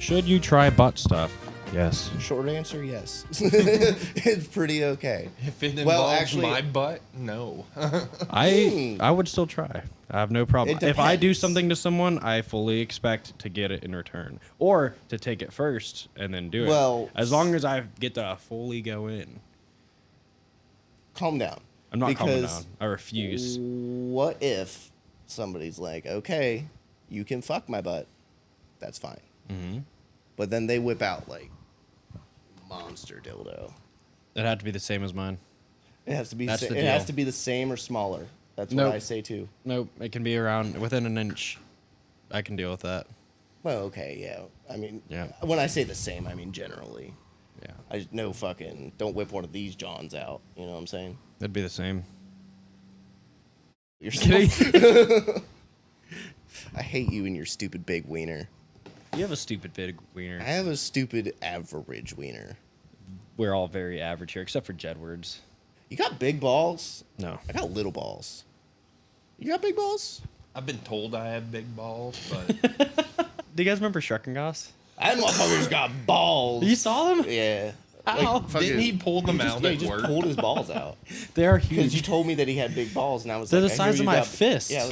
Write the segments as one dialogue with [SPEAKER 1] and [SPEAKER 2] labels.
[SPEAKER 1] Should you try butt stuff? Yes.
[SPEAKER 2] Short answer, yes. It's pretty okay.
[SPEAKER 3] If it involves my butt, no.
[SPEAKER 1] I would still try. I have no problem.
[SPEAKER 2] It
[SPEAKER 1] If I do
[SPEAKER 2] depends.
[SPEAKER 1] something to someone, I fully expect to get it in return, or to take it first and then do it.
[SPEAKER 2] Well,
[SPEAKER 1] as long as I get to fully go in.
[SPEAKER 2] Calm down.
[SPEAKER 1] I'm not calming
[SPEAKER 2] Because
[SPEAKER 1] down. I refuse.
[SPEAKER 2] What if somebody's like, okay, you can fuck my butt? That's fine.
[SPEAKER 1] Mm-hmm.
[SPEAKER 2] But then they whip out like monster dildo.
[SPEAKER 1] It had to be the same as mine.
[SPEAKER 2] It has to be.
[SPEAKER 1] That's the
[SPEAKER 2] It has
[SPEAKER 1] deal.
[SPEAKER 2] to be the same or smaller. That's
[SPEAKER 1] Nope.
[SPEAKER 2] what I say too.
[SPEAKER 1] Nope, it can be around within an inch. I can deal with that.
[SPEAKER 2] Well, okay, yeah. I mean,
[SPEAKER 1] Yeah.
[SPEAKER 2] when I say the same, I mean generally.
[SPEAKER 1] Yeah,
[SPEAKER 2] I just no fucking don't whip one of these Johns out. You know what I'm saying?
[SPEAKER 1] it'd be the same.
[SPEAKER 2] You're
[SPEAKER 1] Kidding?
[SPEAKER 2] I hate you and your stupid big wiener.
[SPEAKER 1] You have a stupid big
[SPEAKER 2] I
[SPEAKER 1] wiener.
[SPEAKER 2] have a stupid average wiener.
[SPEAKER 1] We're all very average here, except for Jedwards.
[SPEAKER 2] You got big balls.
[SPEAKER 1] No.
[SPEAKER 2] I got little balls. You got big balls?
[SPEAKER 3] I've been told I have big balls, but
[SPEAKER 1] Do you guys remember Shrekkengoss?
[SPEAKER 2] That motherfucker's got balls.
[SPEAKER 1] You saw them?
[SPEAKER 2] Yeah.
[SPEAKER 1] How?
[SPEAKER 3] didn't he pull them out
[SPEAKER 2] Yeah, he
[SPEAKER 3] at
[SPEAKER 2] just
[SPEAKER 3] work?
[SPEAKER 2] pulled his balls out.
[SPEAKER 1] They are
[SPEAKER 2] Because you
[SPEAKER 1] huge.
[SPEAKER 2] told me that he had big balls, and I was
[SPEAKER 1] They're
[SPEAKER 2] like,
[SPEAKER 1] the
[SPEAKER 2] I hear
[SPEAKER 1] size of
[SPEAKER 2] you
[SPEAKER 1] my
[SPEAKER 2] got-
[SPEAKER 1] fist.
[SPEAKER 2] Yeah,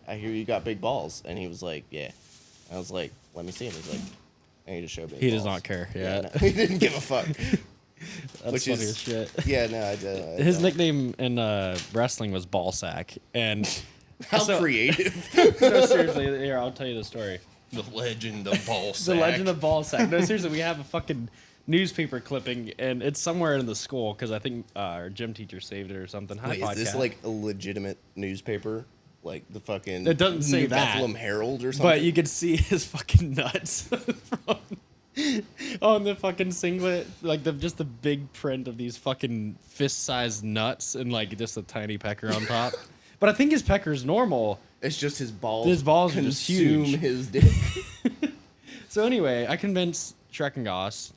[SPEAKER 2] I hear you got big balls, and he was like, yeah. I was like, let me see him. He's like, I need to show big
[SPEAKER 1] He
[SPEAKER 2] balls.
[SPEAKER 1] does not care. Yeah.
[SPEAKER 2] no, he didn't give a fuck.
[SPEAKER 1] That's
[SPEAKER 2] Which
[SPEAKER 1] funny
[SPEAKER 2] is-
[SPEAKER 1] as shit.
[SPEAKER 2] Yeah, no, I don't.
[SPEAKER 1] His nickname in wrestling was Ballsack, and
[SPEAKER 2] How
[SPEAKER 1] so-
[SPEAKER 2] creative.
[SPEAKER 1] no, seriously, here I'll tell you the story.
[SPEAKER 3] The legend of ball
[SPEAKER 1] The
[SPEAKER 3] sack.
[SPEAKER 1] legend of Ballsack. No, seriously, we have a fucking newspaper clipping, and it's somewhere in the school because I think our gym teacher saved it or something. Hi,
[SPEAKER 2] Wait, is this
[SPEAKER 1] podcast.
[SPEAKER 2] like a legitimate newspaper? Like the fucking
[SPEAKER 1] It doesn't say
[SPEAKER 2] New
[SPEAKER 1] that.
[SPEAKER 2] Bethlehem Herald or something?
[SPEAKER 1] But you could see his fucking nuts from, on the fucking singlet, like just the big print of these fucking fist-sized nuts and like just a tiny pecker on top. But I think his pecker's normal.
[SPEAKER 2] It's just his balls.
[SPEAKER 1] His balls are just
[SPEAKER 2] consume
[SPEAKER 1] huge.
[SPEAKER 2] his dick.
[SPEAKER 1] So anyway, I convinced Shrekkengoss.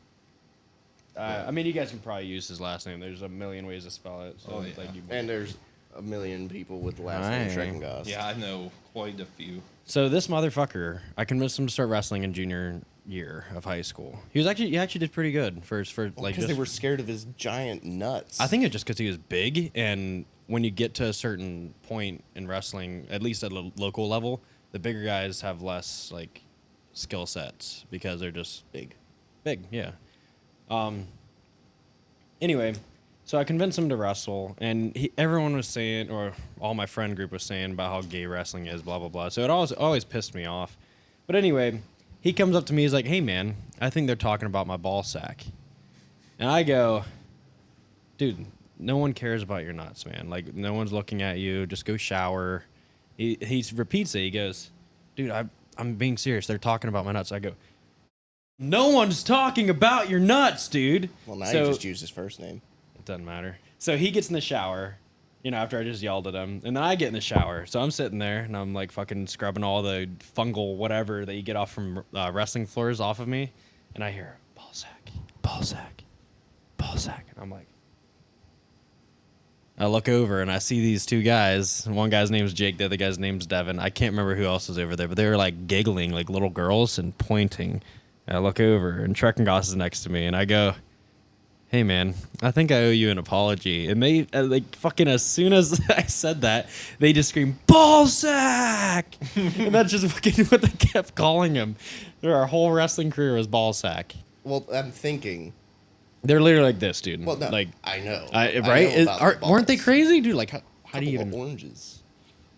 [SPEAKER 1] I mean, you guys can probably use his last name. There's a million ways to spell it. So
[SPEAKER 3] Oh, yeah.
[SPEAKER 1] like you-
[SPEAKER 2] And there's a million people with the last name
[SPEAKER 1] Aye.
[SPEAKER 2] Shrekkengoss.
[SPEAKER 3] Yeah, I know quite a few.
[SPEAKER 1] So this motherfucker, I convinced him to start wrestling in junior year of high school. He actually did pretty good for like
[SPEAKER 2] Because they were scared of his giant nuts.
[SPEAKER 1] I think it's just because he was big, and when you get to a certain point in wrestling, at least at a local level, the bigger guys have less like skill sets because they're just
[SPEAKER 2] big.
[SPEAKER 1] big. Yeah. Anyway, so I convinced him to wrestle, and everyone was saying, or all my friend group was saying about how gay wrestling is, blah blah blah. So it always pissed me off. But anyway, he comes up to me, he's like, "Hey man, I think they're talking about my ball sack," and I go, "Dude, no one cares about your nuts, man. Like no one's looking at you. Just go shower." He repeats it. He goes, "Dude, I'm being serious. They're talking about my nuts." I go, "No one's talking about your nuts, dude."
[SPEAKER 2] Well, now
[SPEAKER 1] So-
[SPEAKER 2] you just used his first name.
[SPEAKER 1] It doesn't matter. So he gets in the shower, after I just yelled at him. And then I get in the shower. So I'm sitting there and I'm like fucking scrubbing all the fungal whatever that you get off from wrestling floors off of me. And I hear, ball sack, ball sack, ball sack. And I'm like, I look over and I see these two guys. One guy's name's Jake, the other guy's name's Devin. I can't remember who else was over there, but they were like giggling like little girls and pointing. And I look over and Trekkengoss is next to me and I go, "Hey man, I think I owe you an apology." And they like fucking as soon as I said that, they just scream ball sack, and that's just fucking what they kept calling him. Our whole wrestling career was ball sack.
[SPEAKER 2] Well, I'm thinking.
[SPEAKER 1] They're literally like this, dude.
[SPEAKER 2] Well, no,
[SPEAKER 1] like
[SPEAKER 2] I know.
[SPEAKER 1] right?
[SPEAKER 2] know about the
[SPEAKER 1] Weren't they
[SPEAKER 2] balls.
[SPEAKER 1] crazy, dude? Like how do you
[SPEAKER 2] Couple
[SPEAKER 1] even?
[SPEAKER 2] of oranges?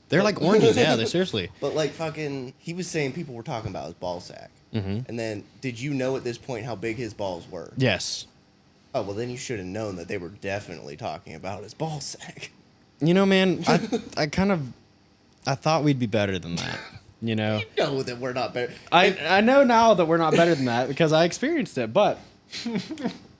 [SPEAKER 1] They're like oranges. Yeah, they're seriously.
[SPEAKER 2] But like fucking, he was saying people were talking about his ball sack.
[SPEAKER 1] Mhm.
[SPEAKER 2] And then, did you know at this point how big his balls were?
[SPEAKER 1] Yes.
[SPEAKER 2] Oh well, then you should have known that they were definitely talking about his ball sack.
[SPEAKER 1] You know, man, I thought we'd be better than that. You know.
[SPEAKER 2] You know that we're not better.
[SPEAKER 1] I know now that we're not better than that because I experienced it, but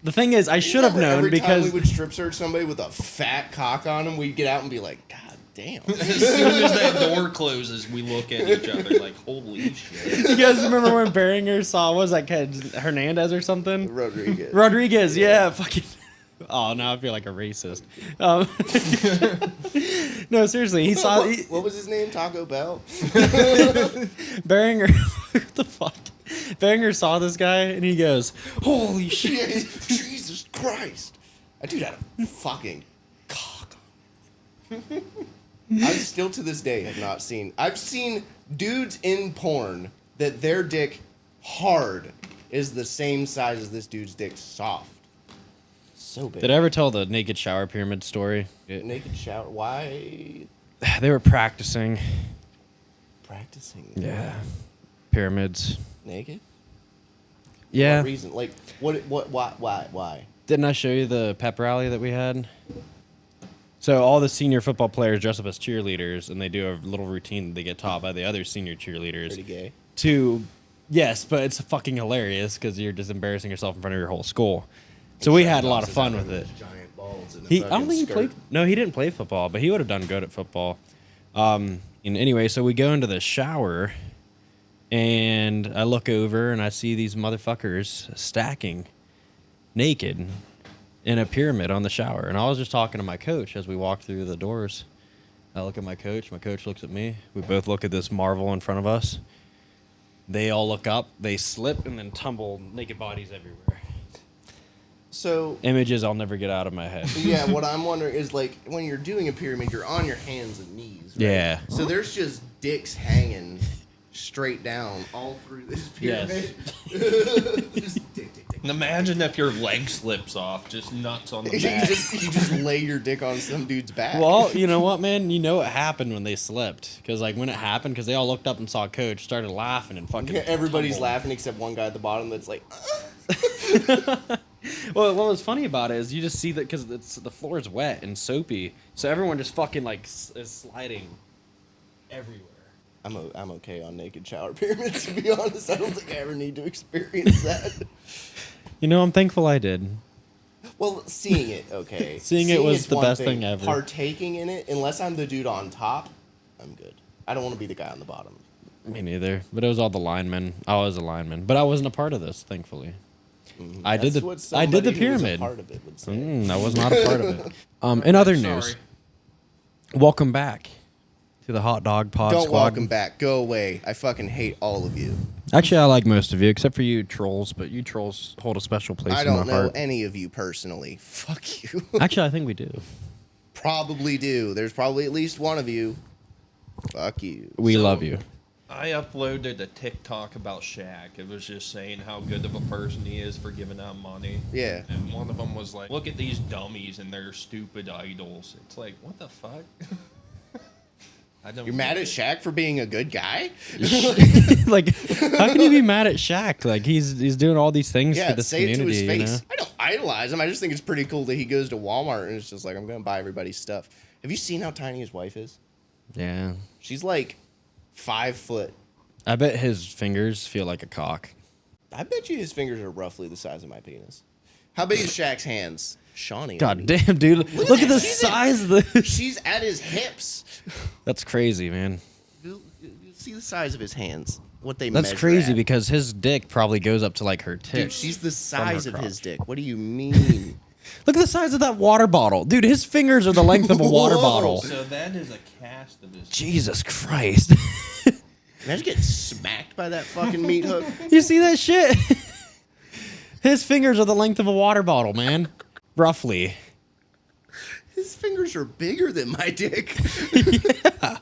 [SPEAKER 1] the thing is, I should have known
[SPEAKER 2] every
[SPEAKER 1] because
[SPEAKER 2] time we would strip search somebody with a fat cock on him, we'd get out and be like, God damn.
[SPEAKER 3] As soon as that door closes, we look at each other like, holy shit.
[SPEAKER 1] you guys remember when Beringer saw what was that kid Hernandez or something?
[SPEAKER 2] Rodriguez.
[SPEAKER 1] Rodriguez, yeah, fucking. Oh, now I feel like a racist. No, seriously, he saw
[SPEAKER 2] What was his name? Taco Bell?
[SPEAKER 1] Beringer. What the fuck? Banger saw this guy and he goes, "Holy shit!"
[SPEAKER 2] Jesus Christ. That dude had a fucking cock. I still to this day have not seen. I've seen dudes in porn that their dick hard is the same size as this dude's dick soft. So big.
[SPEAKER 1] Did I ever tell the naked shower pyramid story?
[SPEAKER 2] Naked shower? Why
[SPEAKER 1] They were practicing.
[SPEAKER 2] practicing?
[SPEAKER 1] Yeah. Pyramids.
[SPEAKER 2] Naked?
[SPEAKER 1] Yeah.
[SPEAKER 2] What reason? Like, why?
[SPEAKER 1] Didn't I show you the pep rally that we had? So all the senior football players dress up as cheerleaders, and they do a little routine that they get taught by the other senior cheerleaders.
[SPEAKER 2] Pretty gay.
[SPEAKER 1] Yes, but it's fucking hilarious because you're just embarrassing yourself in front of your whole school. So we had a lot of fun with it.
[SPEAKER 2] Giant balls in a
[SPEAKER 1] I don't
[SPEAKER 2] fucking
[SPEAKER 1] think he
[SPEAKER 2] skirt.
[SPEAKER 1] played. No, he didn't play football, but he would have done good at football. And anyway, so we go into the shower, and I look over and I see these motherfuckers stacking naked in a pyramid on the shower. And I was just talking to my coach as we walked through the doors. I look at my coach looks at me. We both look at this marvel in front of us. They all look up, they slip, and then tumble, naked bodies everywhere.
[SPEAKER 2] So
[SPEAKER 1] Images I'll never get out of my head.
[SPEAKER 2] yeah, what I'm wondering is like when you're doing a pyramid, you're on your hands and knees. Right?
[SPEAKER 1] Yeah.
[SPEAKER 2] So there's just dicks hanging straight down all through this pyramid. Just dick.
[SPEAKER 3] And imagine if your leg slips off, just nuts on the
[SPEAKER 2] You
[SPEAKER 3] back.
[SPEAKER 2] just lay your dick on some dude's back.
[SPEAKER 1] Well, you know what, man? You know what happened when they slipped. Because, like, when it happened, because they all looked up and saw Coach, started laughing and fucking
[SPEAKER 2] Everybody's
[SPEAKER 1] tumbled.
[SPEAKER 2] laughing except one guy at the bottom that's like,
[SPEAKER 1] Well, what was funny about it is you just see that because the floor is wet and soapy. So everyone just fucking, like, is sliding everywhere.
[SPEAKER 2] I'm okay on naked shower pyramids, to be honest. I don't think I ever need to experience that.
[SPEAKER 1] You know, I'm thankful I did.
[SPEAKER 2] Well, seeing it, okay.
[SPEAKER 1] Seeing it was
[SPEAKER 2] it's
[SPEAKER 1] the
[SPEAKER 2] one
[SPEAKER 1] best thing ever.
[SPEAKER 2] Partaking in it, unless I'm the dude on top, I'm good. I don't want to be the guy on the bottom.
[SPEAKER 1] Me neither. But it was all the linemen. I was a lineman. But I wasn't a part of this, thankfully. I did
[SPEAKER 2] That's
[SPEAKER 1] the
[SPEAKER 2] what
[SPEAKER 1] I did the
[SPEAKER 2] somebody who was a
[SPEAKER 1] pyramid.
[SPEAKER 2] part of it would say.
[SPEAKER 1] I was not a part of it. In other news,
[SPEAKER 3] Sorry.
[SPEAKER 1] welcome back to the Hot Dog Pod
[SPEAKER 2] Don't
[SPEAKER 1] Squad.
[SPEAKER 2] welcome back. Go away. I fucking hate all of you.
[SPEAKER 1] Actually, I like most of you, except for you trolls. But you trolls hold a special place
[SPEAKER 2] I
[SPEAKER 1] in my
[SPEAKER 2] don't know
[SPEAKER 1] heart.
[SPEAKER 2] any of you personally. Fuck you.
[SPEAKER 1] Actually, I think we do.
[SPEAKER 2] Probably do. There's probably at least one of you. Fuck you.
[SPEAKER 1] We
[SPEAKER 3] So-
[SPEAKER 1] love you.
[SPEAKER 3] I uploaded a TikTok about Shaq. It was just saying how good of a person he is for giving out money.
[SPEAKER 2] Yeah.
[SPEAKER 3] And one of them was like, look at these dummies and their stupid idols. It's like, what the fuck? I don't
[SPEAKER 2] You're mad at Shaq for being a good guy?
[SPEAKER 1] Like, how can you be mad at Shaq? Like, he's doing all these things
[SPEAKER 2] Yeah,
[SPEAKER 1] for this
[SPEAKER 2] say it to
[SPEAKER 1] community.
[SPEAKER 2] his face.
[SPEAKER 1] You know?
[SPEAKER 2] I don't idolize him. I just think it's pretty cool that he goes to Walmart and it's just like, I'm going to buy everybody's stuff. Have you seen how tiny his wife is?
[SPEAKER 1] Yeah.
[SPEAKER 2] She's like 5 foot.
[SPEAKER 1] I bet his fingers feel like a cock.
[SPEAKER 2] I bet you his fingers are roughly the size of my penis. How big is Shaq's hands? Shawnee.
[SPEAKER 1] God
[SPEAKER 2] maybe.
[SPEAKER 1] damn, dude! Look at the
[SPEAKER 2] She's at-
[SPEAKER 1] size of this.
[SPEAKER 2] She's at his hips.
[SPEAKER 1] That's crazy, man.
[SPEAKER 2] You see the size of his hands. What they
[SPEAKER 1] That's
[SPEAKER 2] measure
[SPEAKER 1] crazy
[SPEAKER 2] at.
[SPEAKER 1] because his dick probably goes up to like her tits.
[SPEAKER 2] Dude, she's the size
[SPEAKER 1] her
[SPEAKER 2] of his
[SPEAKER 1] crotch.
[SPEAKER 2] dick. What do you mean?
[SPEAKER 1] Look at the size of that water bottle, dude. His fingers are the length of a water
[SPEAKER 2] Whoa.
[SPEAKER 1] bottle.
[SPEAKER 3] So that is a cast of his.
[SPEAKER 1] Jesus Christ!
[SPEAKER 2] Imagine getting smacked by that fucking meat hook.
[SPEAKER 1] You see that shit? His fingers are the length of a water bottle, man. Roughly.
[SPEAKER 2] His fingers are bigger than my dick.
[SPEAKER 3] God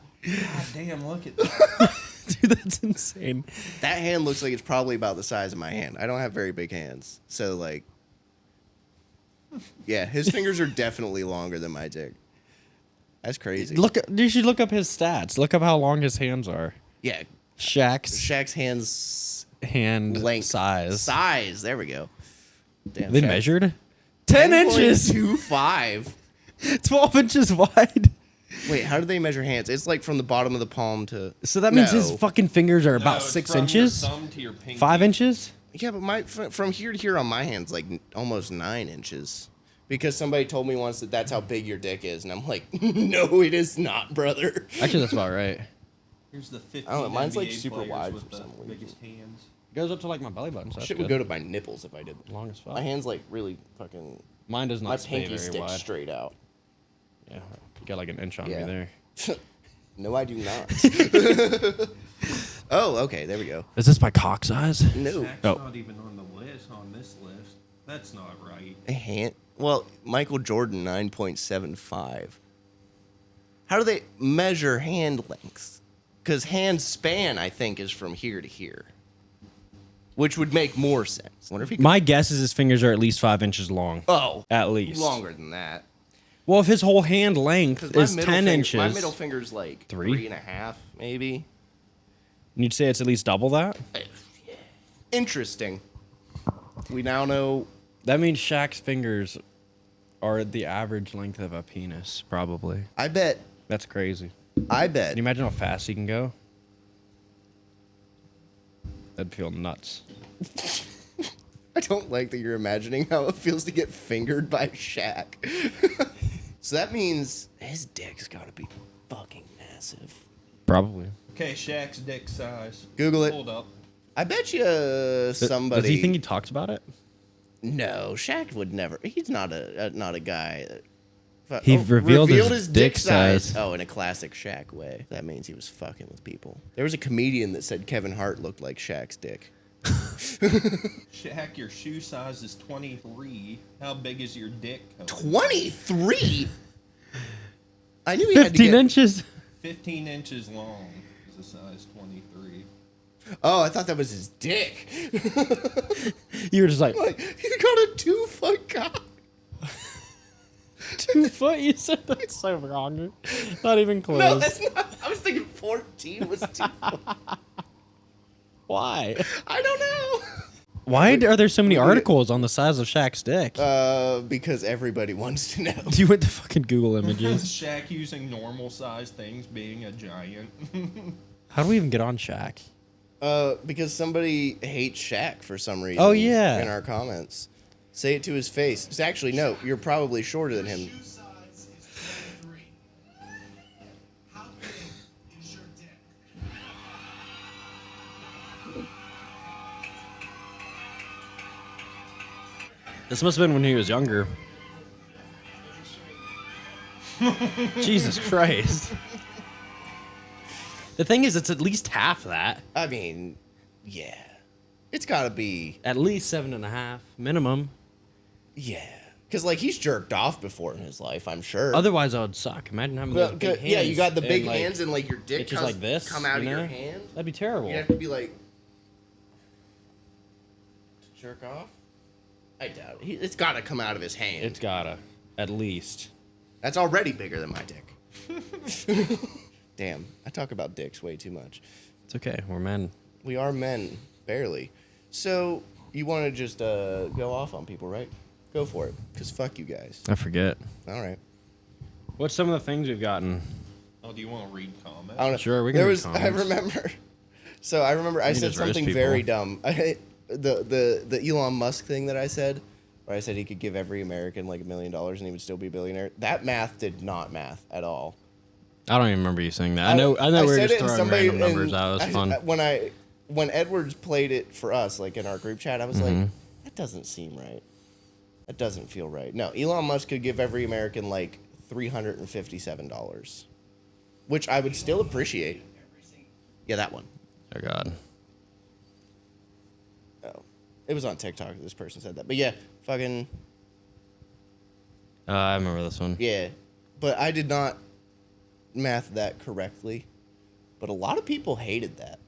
[SPEAKER 3] damn, look at that.
[SPEAKER 1] Dude, that's insane.
[SPEAKER 2] That hand looks like it's probably about the size of my hand. I don't have very big hands. So, like, yeah, his fingers are definitely longer than my dick. That's crazy.
[SPEAKER 1] You should look up his stats. Look up how long his hands are.
[SPEAKER 2] Yeah,
[SPEAKER 1] Shaq's
[SPEAKER 2] hands
[SPEAKER 1] hand
[SPEAKER 2] length.
[SPEAKER 1] size.
[SPEAKER 2] Size. There we go. Damn,
[SPEAKER 1] They
[SPEAKER 2] Shaq.
[SPEAKER 1] measured 10 inches,
[SPEAKER 2] 10.25.
[SPEAKER 1] 12 inches wide.
[SPEAKER 2] Wait, how do they measure hands? It's like from the bottom of the palm to.
[SPEAKER 1] So that means
[SPEAKER 2] No.
[SPEAKER 1] his fucking fingers are about
[SPEAKER 3] No, it's
[SPEAKER 1] 6
[SPEAKER 3] from
[SPEAKER 1] inches,
[SPEAKER 3] Your thumb to your pinky.
[SPEAKER 1] 5 inches.
[SPEAKER 2] Yeah, but from here to here on my hand's like almost 9 inches. Because somebody told me once that that's how big your dick is, and I'm like, no, it is not, brother.
[SPEAKER 1] Actually, that's about right.
[SPEAKER 3] Here's the 15
[SPEAKER 2] I don't know, mine's, like,
[SPEAKER 3] NBA
[SPEAKER 2] super
[SPEAKER 3] players
[SPEAKER 2] wide
[SPEAKER 3] with
[SPEAKER 2] for
[SPEAKER 3] the
[SPEAKER 2] some reason.
[SPEAKER 3] biggest hands.
[SPEAKER 1] Goes up to like my belly button. So that's
[SPEAKER 2] Shit would
[SPEAKER 1] good.
[SPEAKER 2] go to my nipples if I did that.
[SPEAKER 1] Long as fuck.
[SPEAKER 2] My hand's like really fucking.
[SPEAKER 1] Mine does
[SPEAKER 2] My
[SPEAKER 1] not stay
[SPEAKER 2] pinky
[SPEAKER 1] very
[SPEAKER 2] sticks
[SPEAKER 1] wide.
[SPEAKER 2] straight out.
[SPEAKER 1] Yeah, you got like an inch on
[SPEAKER 2] Yeah.
[SPEAKER 1] me there.
[SPEAKER 2] No, I do not. Oh, okay. There we go.
[SPEAKER 1] Is this my cock size?
[SPEAKER 2] No.
[SPEAKER 3] Shaq's
[SPEAKER 1] Oh.
[SPEAKER 3] not even on the list, on this list. That's not right.
[SPEAKER 2] A hand. Well, Michael Jordan 9.75. How do they measure hand length? Because hand span, I think, is from here to here, which would make more sense. Wonder if he could,
[SPEAKER 1] My guess is his fingers are at least 5 inches long.
[SPEAKER 2] oh,
[SPEAKER 1] At least.
[SPEAKER 2] longer than that.
[SPEAKER 1] Well, if his whole hand length
[SPEAKER 2] 'Cause my
[SPEAKER 1] is
[SPEAKER 2] middle
[SPEAKER 1] 10
[SPEAKER 2] finger-
[SPEAKER 1] inches,
[SPEAKER 2] My middle finger's like
[SPEAKER 1] Three?
[SPEAKER 2] 3.5, maybe.
[SPEAKER 1] you'd say it's at least double that?
[SPEAKER 2] Interesting. We now know.
[SPEAKER 1] That means Shaq's fingers are the average length of a penis, probably.
[SPEAKER 2] I bet.
[SPEAKER 1] That's crazy.
[SPEAKER 2] I bet.
[SPEAKER 1] Can you imagine how fast he can go? That'd feel nuts.
[SPEAKER 2] I don't like that you're imagining how it feels to get fingered by Shaq. So that means his dick's got to be fucking massive.
[SPEAKER 1] Probably.
[SPEAKER 3] Okay, Shaq's dick size.
[SPEAKER 2] Google it.
[SPEAKER 3] Hold up.
[SPEAKER 2] I bet you somebody.
[SPEAKER 1] Does he think he talks about it?
[SPEAKER 2] No, Shaq would never. He's not a guy that.
[SPEAKER 1] He revealed his dick size.
[SPEAKER 2] Oh, in a classic Shaq way. That means he was fucking with people. There was a comedian that said Kevin Hart looked like Shaq's dick.
[SPEAKER 3] Shaq, your shoe size is 23. How big is your dick?
[SPEAKER 2] 23. I knew he had to
[SPEAKER 1] 15
[SPEAKER 2] get.
[SPEAKER 1] inches?
[SPEAKER 3] 15 inches long is a size 23.
[SPEAKER 2] Oh, I thought that was his dick.
[SPEAKER 1] You were just like,
[SPEAKER 2] Like he got a 2-foot cock.
[SPEAKER 1] 2 foot? You said that's so wrong. Not even close.
[SPEAKER 2] No, that's not. I was thinking 14 was 2 foot.
[SPEAKER 1] Why?
[SPEAKER 2] I don't know.
[SPEAKER 1] Why are there so many articles on the size of Shaq's dick?
[SPEAKER 2] Because everybody wants to know.
[SPEAKER 1] You went to fucking Google Images.
[SPEAKER 3] Shaq using normal size things being a giant.
[SPEAKER 1] How do we even get on Shaq?
[SPEAKER 2] Because somebody hates Shaq for some reason.
[SPEAKER 1] Oh, yeah.
[SPEAKER 2] In our comments. Say it to his face. It's actually, no, you're probably shorter than him.
[SPEAKER 4] Shoe size is 23. How big is your dick?
[SPEAKER 1] This must have been when he was younger. Jesus Christ. The thing is, it's at least half that.
[SPEAKER 2] I mean, yeah. It's gotta be,
[SPEAKER 1] At least 7.5 minimum.
[SPEAKER 2] yeah. Because, like, he's jerked off before in his life, I'm sure.
[SPEAKER 1] Otherwise, I would suck. Imagine having
[SPEAKER 2] Well,
[SPEAKER 1] those big hands.
[SPEAKER 2] yeah, you got the big
[SPEAKER 1] and, like,
[SPEAKER 2] hands and, like, your dick
[SPEAKER 1] it's just
[SPEAKER 2] comes-
[SPEAKER 1] like this.
[SPEAKER 2] come out
[SPEAKER 1] you
[SPEAKER 2] of your
[SPEAKER 1] know?
[SPEAKER 2] hand.
[SPEAKER 1] That'd be terrible.
[SPEAKER 2] You have to be like, jerk off? I doubt it. It's gotta come out of his hand.
[SPEAKER 1] It's gotta. At least.
[SPEAKER 2] That's already bigger than my dick. Damn, I talk about dicks way too much.
[SPEAKER 1] It's okay. We're men.
[SPEAKER 2] We are men, barely. So, you want to just go off on people, right? Go for it, because fuck you guys.
[SPEAKER 1] I forget.
[SPEAKER 2] All right.
[SPEAKER 1] What's some of the things we've gotten?
[SPEAKER 3] Oh, do you want to read comments?
[SPEAKER 2] I don't know.
[SPEAKER 1] Sure, we can
[SPEAKER 2] There
[SPEAKER 1] read
[SPEAKER 2] was, I
[SPEAKER 1] comments.
[SPEAKER 2] remember. So, I remember I
[SPEAKER 1] can
[SPEAKER 2] said
[SPEAKER 1] just roast
[SPEAKER 2] something very
[SPEAKER 1] people.
[SPEAKER 2] dumb. The Elon Musk thing that I said, where I said he could give every American like $1 million and he would still be a billionaire. That math did not math at all.
[SPEAKER 1] I don't even remember you saying that. I know we were
[SPEAKER 2] said
[SPEAKER 1] just
[SPEAKER 2] it and
[SPEAKER 1] throwing random numbers out. It was fun.
[SPEAKER 2] When Edwards played it for us, like in our group chat, I was
[SPEAKER 1] Mm-hmm.
[SPEAKER 2] like, that doesn't seem right. That doesn't feel right. No, Elon Musk could give every American like $357, which I would still appreciate. Yeah, that one.
[SPEAKER 1] Oh, God.
[SPEAKER 2] Oh, it was on TikTok. This person said that, but yeah, fucking
[SPEAKER 1] I remember this one.
[SPEAKER 2] yeah. But I did not math that correctly. But a lot of people hated that.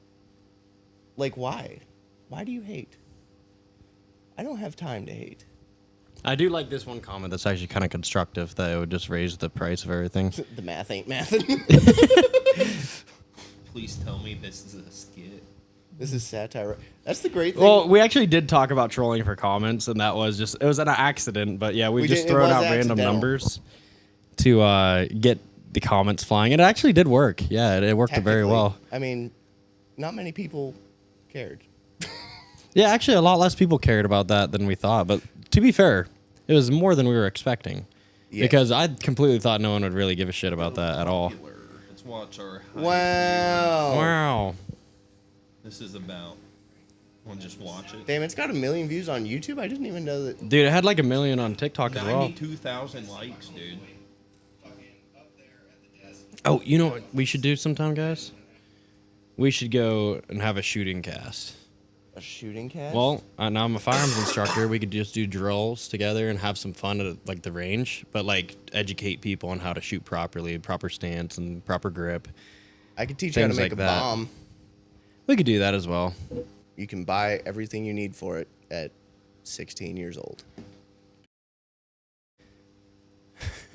[SPEAKER 2] Like, why? Why do you hate? I don't have time to hate.
[SPEAKER 1] I do like this one comment that's actually kind of constructive, that it would just raise the price of everything.
[SPEAKER 2] The math ain't mathing.
[SPEAKER 3] Please tell me this is a skit.
[SPEAKER 2] This is satire. That's the great thing.
[SPEAKER 1] Well, we actually did talk about trolling for comments, and that was just, it was an accident, but yeah, we
[SPEAKER 2] We
[SPEAKER 1] just
[SPEAKER 2] did- it
[SPEAKER 1] thrown
[SPEAKER 2] was
[SPEAKER 1] out random
[SPEAKER 2] accidental.
[SPEAKER 1] numbers to get the comments flying, and it actually did work. Yeah, it worked very
[SPEAKER 2] Technically,
[SPEAKER 1] well.
[SPEAKER 2] I mean, not many people cared.
[SPEAKER 1] Yeah, actually, a lot less people cared about that than we thought, but to be fair, it was more than we were expecting.
[SPEAKER 2] Yeah.
[SPEAKER 1] Because I completely thought no one would really give a shit about that at all.
[SPEAKER 3] Popular. Let's watch our.
[SPEAKER 2] Wow.
[SPEAKER 1] Wow.
[SPEAKER 3] This is about. Want to just watch it?
[SPEAKER 2] Damn, it's got 1 million views on YouTube. I didn't even know that.
[SPEAKER 1] Dude, it had like 1 million on TikTok as well.
[SPEAKER 3] 92,000 likes, dude.
[SPEAKER 1] Oh, you know what we should do sometime, guys? we should go and have a shooting cast.
[SPEAKER 2] A shooting cast?
[SPEAKER 1] Well, now I'm a firearms instructor. We could just do drills together and have some fun at like the range, but like educate people on how to shoot properly, proper stance and proper grip.
[SPEAKER 2] I could teach you how to
[SPEAKER 1] things
[SPEAKER 2] make
[SPEAKER 1] like
[SPEAKER 2] a
[SPEAKER 1] that.
[SPEAKER 2] bomb.
[SPEAKER 1] We could do that as well.
[SPEAKER 2] You can buy everything you need for it at 16 years old.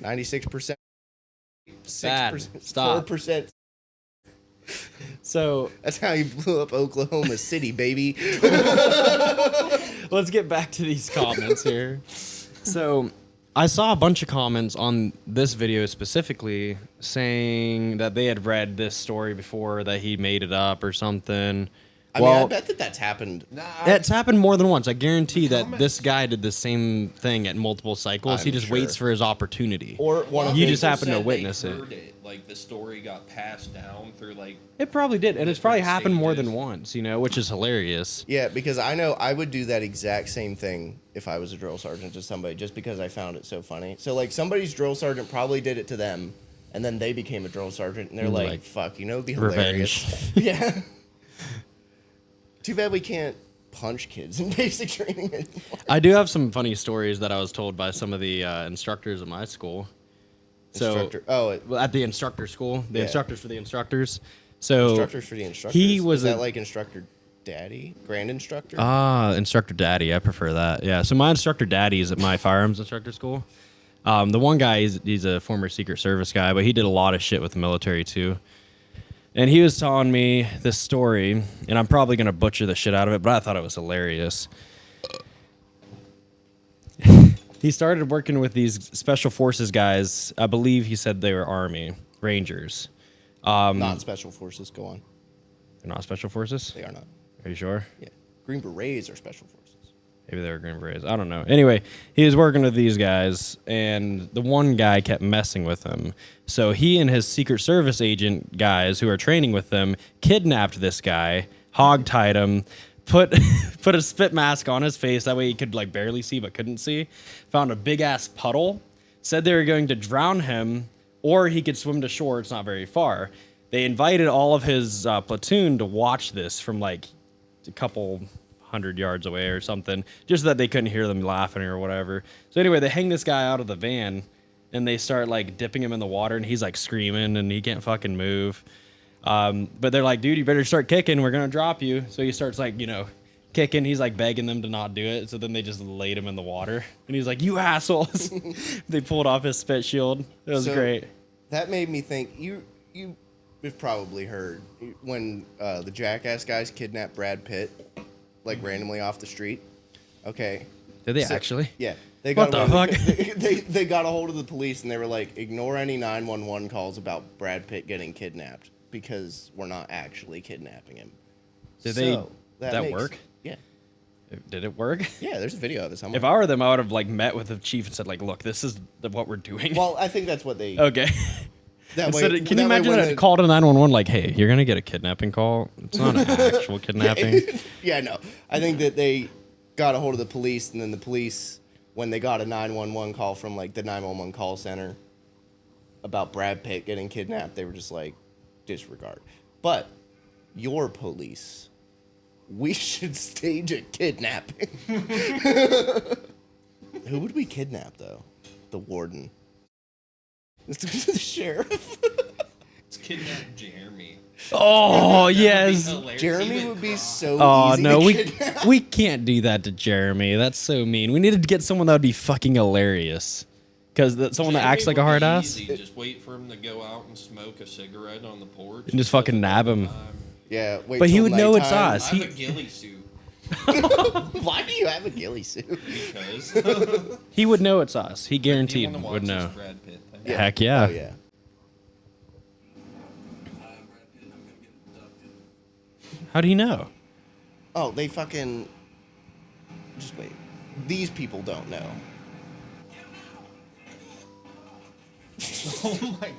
[SPEAKER 2] 96%.
[SPEAKER 1] Bad.
[SPEAKER 2] 6%.
[SPEAKER 1] Stop.
[SPEAKER 2] 4%.
[SPEAKER 1] So
[SPEAKER 2] That's how you blew up Oklahoma City, baby.
[SPEAKER 1] let's get back to these comments here. So I saw a bunch of comments on this video specifically saying that they had read this story before, that he made it up or something.
[SPEAKER 2] I mean, I bet that that's happened.
[SPEAKER 1] It's happened more than once. I guarantee that this guy did the same thing at multiple cycles.
[SPEAKER 2] I'm
[SPEAKER 1] He just
[SPEAKER 2] sure.
[SPEAKER 1] waits for his opportunity.
[SPEAKER 2] Or one of
[SPEAKER 1] You
[SPEAKER 2] his-
[SPEAKER 1] just happen to
[SPEAKER 3] Said they
[SPEAKER 1] witness it.
[SPEAKER 3] heard Like the story got passed down through like.
[SPEAKER 1] It probably did, and it's probably
[SPEAKER 3] Different
[SPEAKER 1] happened more than
[SPEAKER 3] stages.
[SPEAKER 1] once, which is hilarious.
[SPEAKER 2] Yeah, because I know I would do that exact same thing if I was a drill sergeant to somebody, just because I found it so funny. So, like, somebody's drill sergeant probably did it to them, and then they became a drill sergeant, and they're
[SPEAKER 1] And they're
[SPEAKER 2] like,
[SPEAKER 1] like,
[SPEAKER 2] fuck, it'd be
[SPEAKER 1] revenge.
[SPEAKER 2] hilarious. Yeah. Too bad we can't punch kids in basic training anymore.
[SPEAKER 1] I do have some funny stories that I was told by some of the instructors at my school.
[SPEAKER 2] Instructor.
[SPEAKER 1] Well, at the instructor school, the
[SPEAKER 2] Yeah.
[SPEAKER 1] instructors for the instructors. So
[SPEAKER 2] Instructors for the instructors.
[SPEAKER 1] He was
[SPEAKER 2] Is that
[SPEAKER 1] a-
[SPEAKER 2] like instructor daddy? Grand instructor?
[SPEAKER 1] Instructor daddy. I prefer that. Yeah. So my instructor daddy is at my firearms instructor school. The one guy, he's a former Secret Service guy, but he did a lot of shit with the military too. And he was telling me this story, and I'm probably gonna butcher the shit out of it, but I thought it was hilarious. He started working with these special forces guys. I believe he said they were Army Rangers.
[SPEAKER 2] Not special forces. Go on.
[SPEAKER 1] They're not special forces.
[SPEAKER 2] They are not.
[SPEAKER 1] Are you sure?
[SPEAKER 2] Yeah. Green Berets are special forces.
[SPEAKER 1] Maybe they were Green Berets. I don't know. Anyway, he was working with these guys, and the one guy kept messing with him. So he and his Secret Service agent guys who are training with them kidnapped this guy, hog-tied him, put a spit mask on his face. That way he could like barely see but couldn't see. Found a big-ass puddle. Said they were going to drown him, or he could swim to shore. It's not very far. They invited all of his platoon to watch this from like a couple 100 yards away or something, just so that they couldn't hear them laughing or whatever. So anyway, they hang this guy out of the van, and they start like dipping him in the water, and he's like screaming, and he can't fucking move. But they're like, dude, you better start kicking. We're gonna drop you. So he starts like, kicking. He's like begging them to not do it. So then they just laid him in the water, and he's like, you assholes. They pulled off his spit shield. It was great.
[SPEAKER 2] That made me think. You've probably heard when the Jackass guys kidnapped Brad Pitt, like randomly off the street. Okay.
[SPEAKER 1] Did they
[SPEAKER 2] So-
[SPEAKER 1] actually?
[SPEAKER 2] Yeah. They
[SPEAKER 1] What
[SPEAKER 2] got
[SPEAKER 1] the
[SPEAKER 2] away-
[SPEAKER 1] fuck?
[SPEAKER 2] They got a hold of the police and they were like, ignore any 911 calls about Brad Pitt getting kidnapped because we're not actually kidnapping him.
[SPEAKER 1] Did
[SPEAKER 2] So,
[SPEAKER 1] that
[SPEAKER 2] makes-
[SPEAKER 1] work?
[SPEAKER 2] Yeah.
[SPEAKER 1] Did it work?
[SPEAKER 2] Yeah, there's a video of it somewhere.
[SPEAKER 1] If I were them, I would have like met with the chief and said like, look, this is what we're doing.
[SPEAKER 2] Well, I think that's what they...
[SPEAKER 1] okay.
[SPEAKER 2] that
[SPEAKER 1] Instead
[SPEAKER 2] way,
[SPEAKER 1] of- can
[SPEAKER 2] that
[SPEAKER 1] you
[SPEAKER 2] way
[SPEAKER 1] imagine
[SPEAKER 2] when
[SPEAKER 1] that
[SPEAKER 2] the-
[SPEAKER 1] call to 911 like, hey, you're gonna get a kidnapping call? It's not an actual kidnapping.
[SPEAKER 2] Yeah, no. I think that they got a hold of the police, and then the police, when they got a 911 call from like the 911 call center about Brad Pitt getting kidnapped, they were just like, disregard. But your police, we should stage a kidnapping. Who would we kidnap though? The warden. The sheriff.
[SPEAKER 3] Let's kidnap Jeremy.
[SPEAKER 1] Oh yes.
[SPEAKER 3] Hilarious.
[SPEAKER 2] Jeremy
[SPEAKER 3] Even
[SPEAKER 2] would be
[SPEAKER 3] Croc.
[SPEAKER 2] so
[SPEAKER 1] Oh
[SPEAKER 2] easy
[SPEAKER 1] no,
[SPEAKER 2] to
[SPEAKER 1] we
[SPEAKER 2] kidnap.
[SPEAKER 1] we can't do that to Jeremy. That's so mean. We needed to get someone that would be fucking hilarious. Because someone that
[SPEAKER 3] Jeremy
[SPEAKER 1] acts like a
[SPEAKER 3] would be
[SPEAKER 1] hard ass
[SPEAKER 3] easy. Just wait for him to go out and smoke a cigarette on the porch.
[SPEAKER 1] and just fucking nab him.
[SPEAKER 2] Yeah, wait
[SPEAKER 1] But he
[SPEAKER 2] till
[SPEAKER 1] would know it's
[SPEAKER 2] nighttime.
[SPEAKER 1] us.
[SPEAKER 3] I have a ghillie suit
[SPEAKER 2] Why do you have a ghillie suit?
[SPEAKER 3] because
[SPEAKER 1] He would know it's us. He
[SPEAKER 3] Do you
[SPEAKER 1] guaranteed
[SPEAKER 3] wanna watch
[SPEAKER 1] would
[SPEAKER 3] this
[SPEAKER 1] know.
[SPEAKER 3] Brad Pitt thing?
[SPEAKER 1] Heck yeah.
[SPEAKER 2] Oh yeah.
[SPEAKER 4] Brad Pitt, I'm gonna get abducted.
[SPEAKER 1] How do you know?
[SPEAKER 2] Oh, they fucking. Just wait. These people don't know.
[SPEAKER 3] Oh my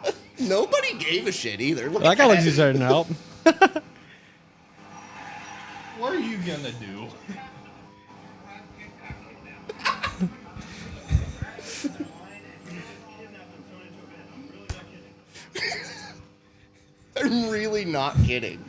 [SPEAKER 3] god.
[SPEAKER 2] Nobody gave a shit either. Look
[SPEAKER 1] That
[SPEAKER 2] at
[SPEAKER 1] guy looks like he's starting to help.
[SPEAKER 3] What are you gonna do?
[SPEAKER 2] I'm not kidding.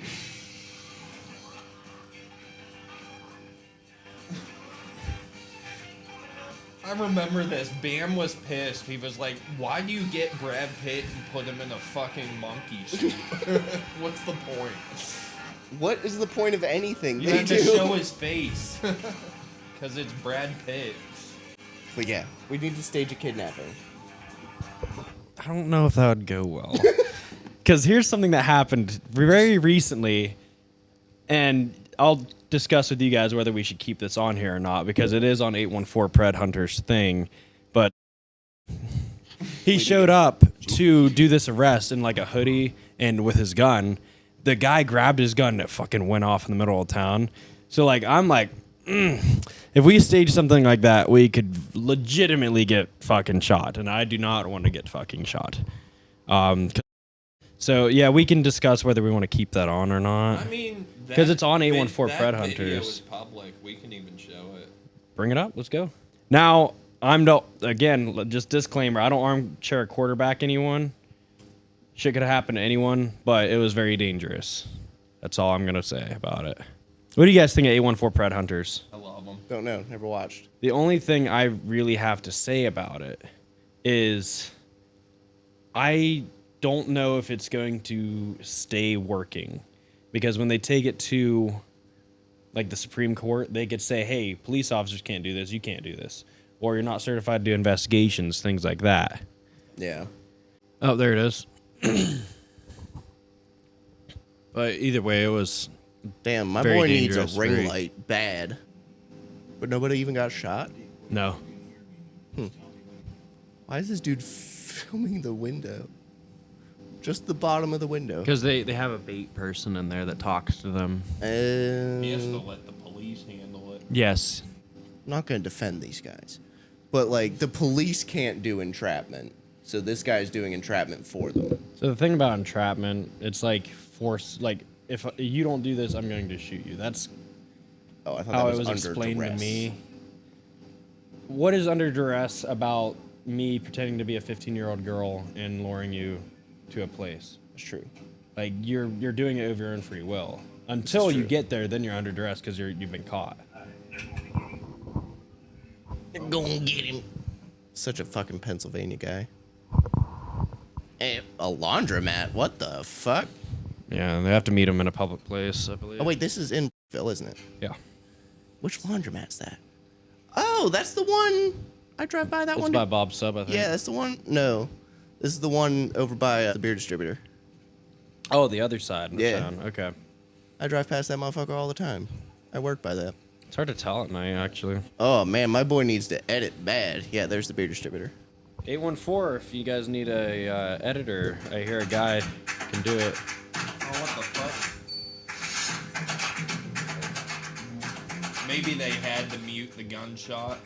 [SPEAKER 3] I remember this. Bam was pissed. He was like, "Why do you get Brad Pitt and put him in a fucking monkey suit? What's the point?
[SPEAKER 2] What is the point of anything
[SPEAKER 3] You
[SPEAKER 2] they
[SPEAKER 3] have
[SPEAKER 2] do?
[SPEAKER 3] to show his face because it's Brad Pitt."
[SPEAKER 2] But yeah, we need to stage a kidnapping.
[SPEAKER 1] I don't know if that would go well. Because here's something that happened very recently, and I'll discuss with you guys whether we should keep this on here or not, because it is on 814 Pred Hunter's thing. But he showed up to do this arrest in like a hoodie and with his gun. The guy grabbed his gun and it fucking went off in the middle of town. So like, I'm like, if we stage something like that, we could legitimately get fucking shot, and I do not want to get fucking shot. So yeah, we can discuss whether we want to keep that on or not.
[SPEAKER 3] I mean,
[SPEAKER 1] 'Cause it's on 814 Pred
[SPEAKER 3] That video
[SPEAKER 1] Hunters.
[SPEAKER 3] is public. We can even show it.
[SPEAKER 1] Bring it up. Let's go. Now, just disclaimer, I don't armchair quarterback anyone. Shit could happen to anyone, but it was very dangerous. That's all I'm going to say about it. What do you guys think of 814 Pred Hunters?
[SPEAKER 3] I love them.
[SPEAKER 2] Don't know. Never watched.
[SPEAKER 1] The only thing I really have to say about it is I don't know if it's going to stay working, because when they take it to like the Supreme Court, they could say, hey, police officers can't do this, you can't do this, or you're not certified to do investigations, things like that.
[SPEAKER 2] Yeah.
[SPEAKER 1] Oh, there it is. But either way, it was
[SPEAKER 2] Damn, my
[SPEAKER 1] Very
[SPEAKER 2] boy needs
[SPEAKER 1] dangerous,
[SPEAKER 2] a ring
[SPEAKER 1] very-
[SPEAKER 2] light bad. But nobody even got shot?
[SPEAKER 1] no.
[SPEAKER 2] Why is this dude filming the window? Just the bottom of the window.
[SPEAKER 1] Because they have a bait person in there that talks to them.
[SPEAKER 3] He has to let the police handle it.
[SPEAKER 1] Yes.
[SPEAKER 2] I'm not going to defend these guys. But, like, the police can't do entrapment. So this guy's doing entrapment for them.
[SPEAKER 1] So the thing about entrapment, it's like force, like if you don't do this, I'm going to shoot you. That's
[SPEAKER 2] Oh, I thought
[SPEAKER 1] how
[SPEAKER 2] that
[SPEAKER 1] it
[SPEAKER 2] was
[SPEAKER 1] was
[SPEAKER 2] under
[SPEAKER 1] explained
[SPEAKER 2] duress.
[SPEAKER 1] to me. What is under duress about me pretending to be a 15-year-old girl and luring you to a place?
[SPEAKER 2] That's true.
[SPEAKER 1] Like you're doing it of your own free will. Until you
[SPEAKER 2] true.
[SPEAKER 1] get there, then you're under duress because you've been caught.
[SPEAKER 2] Go and get him. Such a fucking Pennsylvania guy. Hey, a laundromat? What the fuck?
[SPEAKER 1] Yeah, they have to meet him in a public place, I believe.
[SPEAKER 2] Oh, wait, this is in Phil, isn't it?
[SPEAKER 1] Yeah.
[SPEAKER 2] Which laundromat's that? Oh, that's the one. I drive by that
[SPEAKER 1] It's
[SPEAKER 2] one.
[SPEAKER 1] by Bob Sub, I think.
[SPEAKER 2] Yeah, that's the one. No, this is the one over by the beer distributor.
[SPEAKER 1] Oh, the other side of
[SPEAKER 2] Yeah.
[SPEAKER 1] town. Okay.
[SPEAKER 2] I drive past that motherfucker all the time. I work by that.
[SPEAKER 1] It's hard to tell at night, actually.
[SPEAKER 2] Oh man, my boy needs to edit bad. Yeah, there's the beer distributor.
[SPEAKER 1] 814, if you guys need a editor, I hear a guy can do it.
[SPEAKER 3] Oh, what the fuck? Maybe they had to mute the gunshot.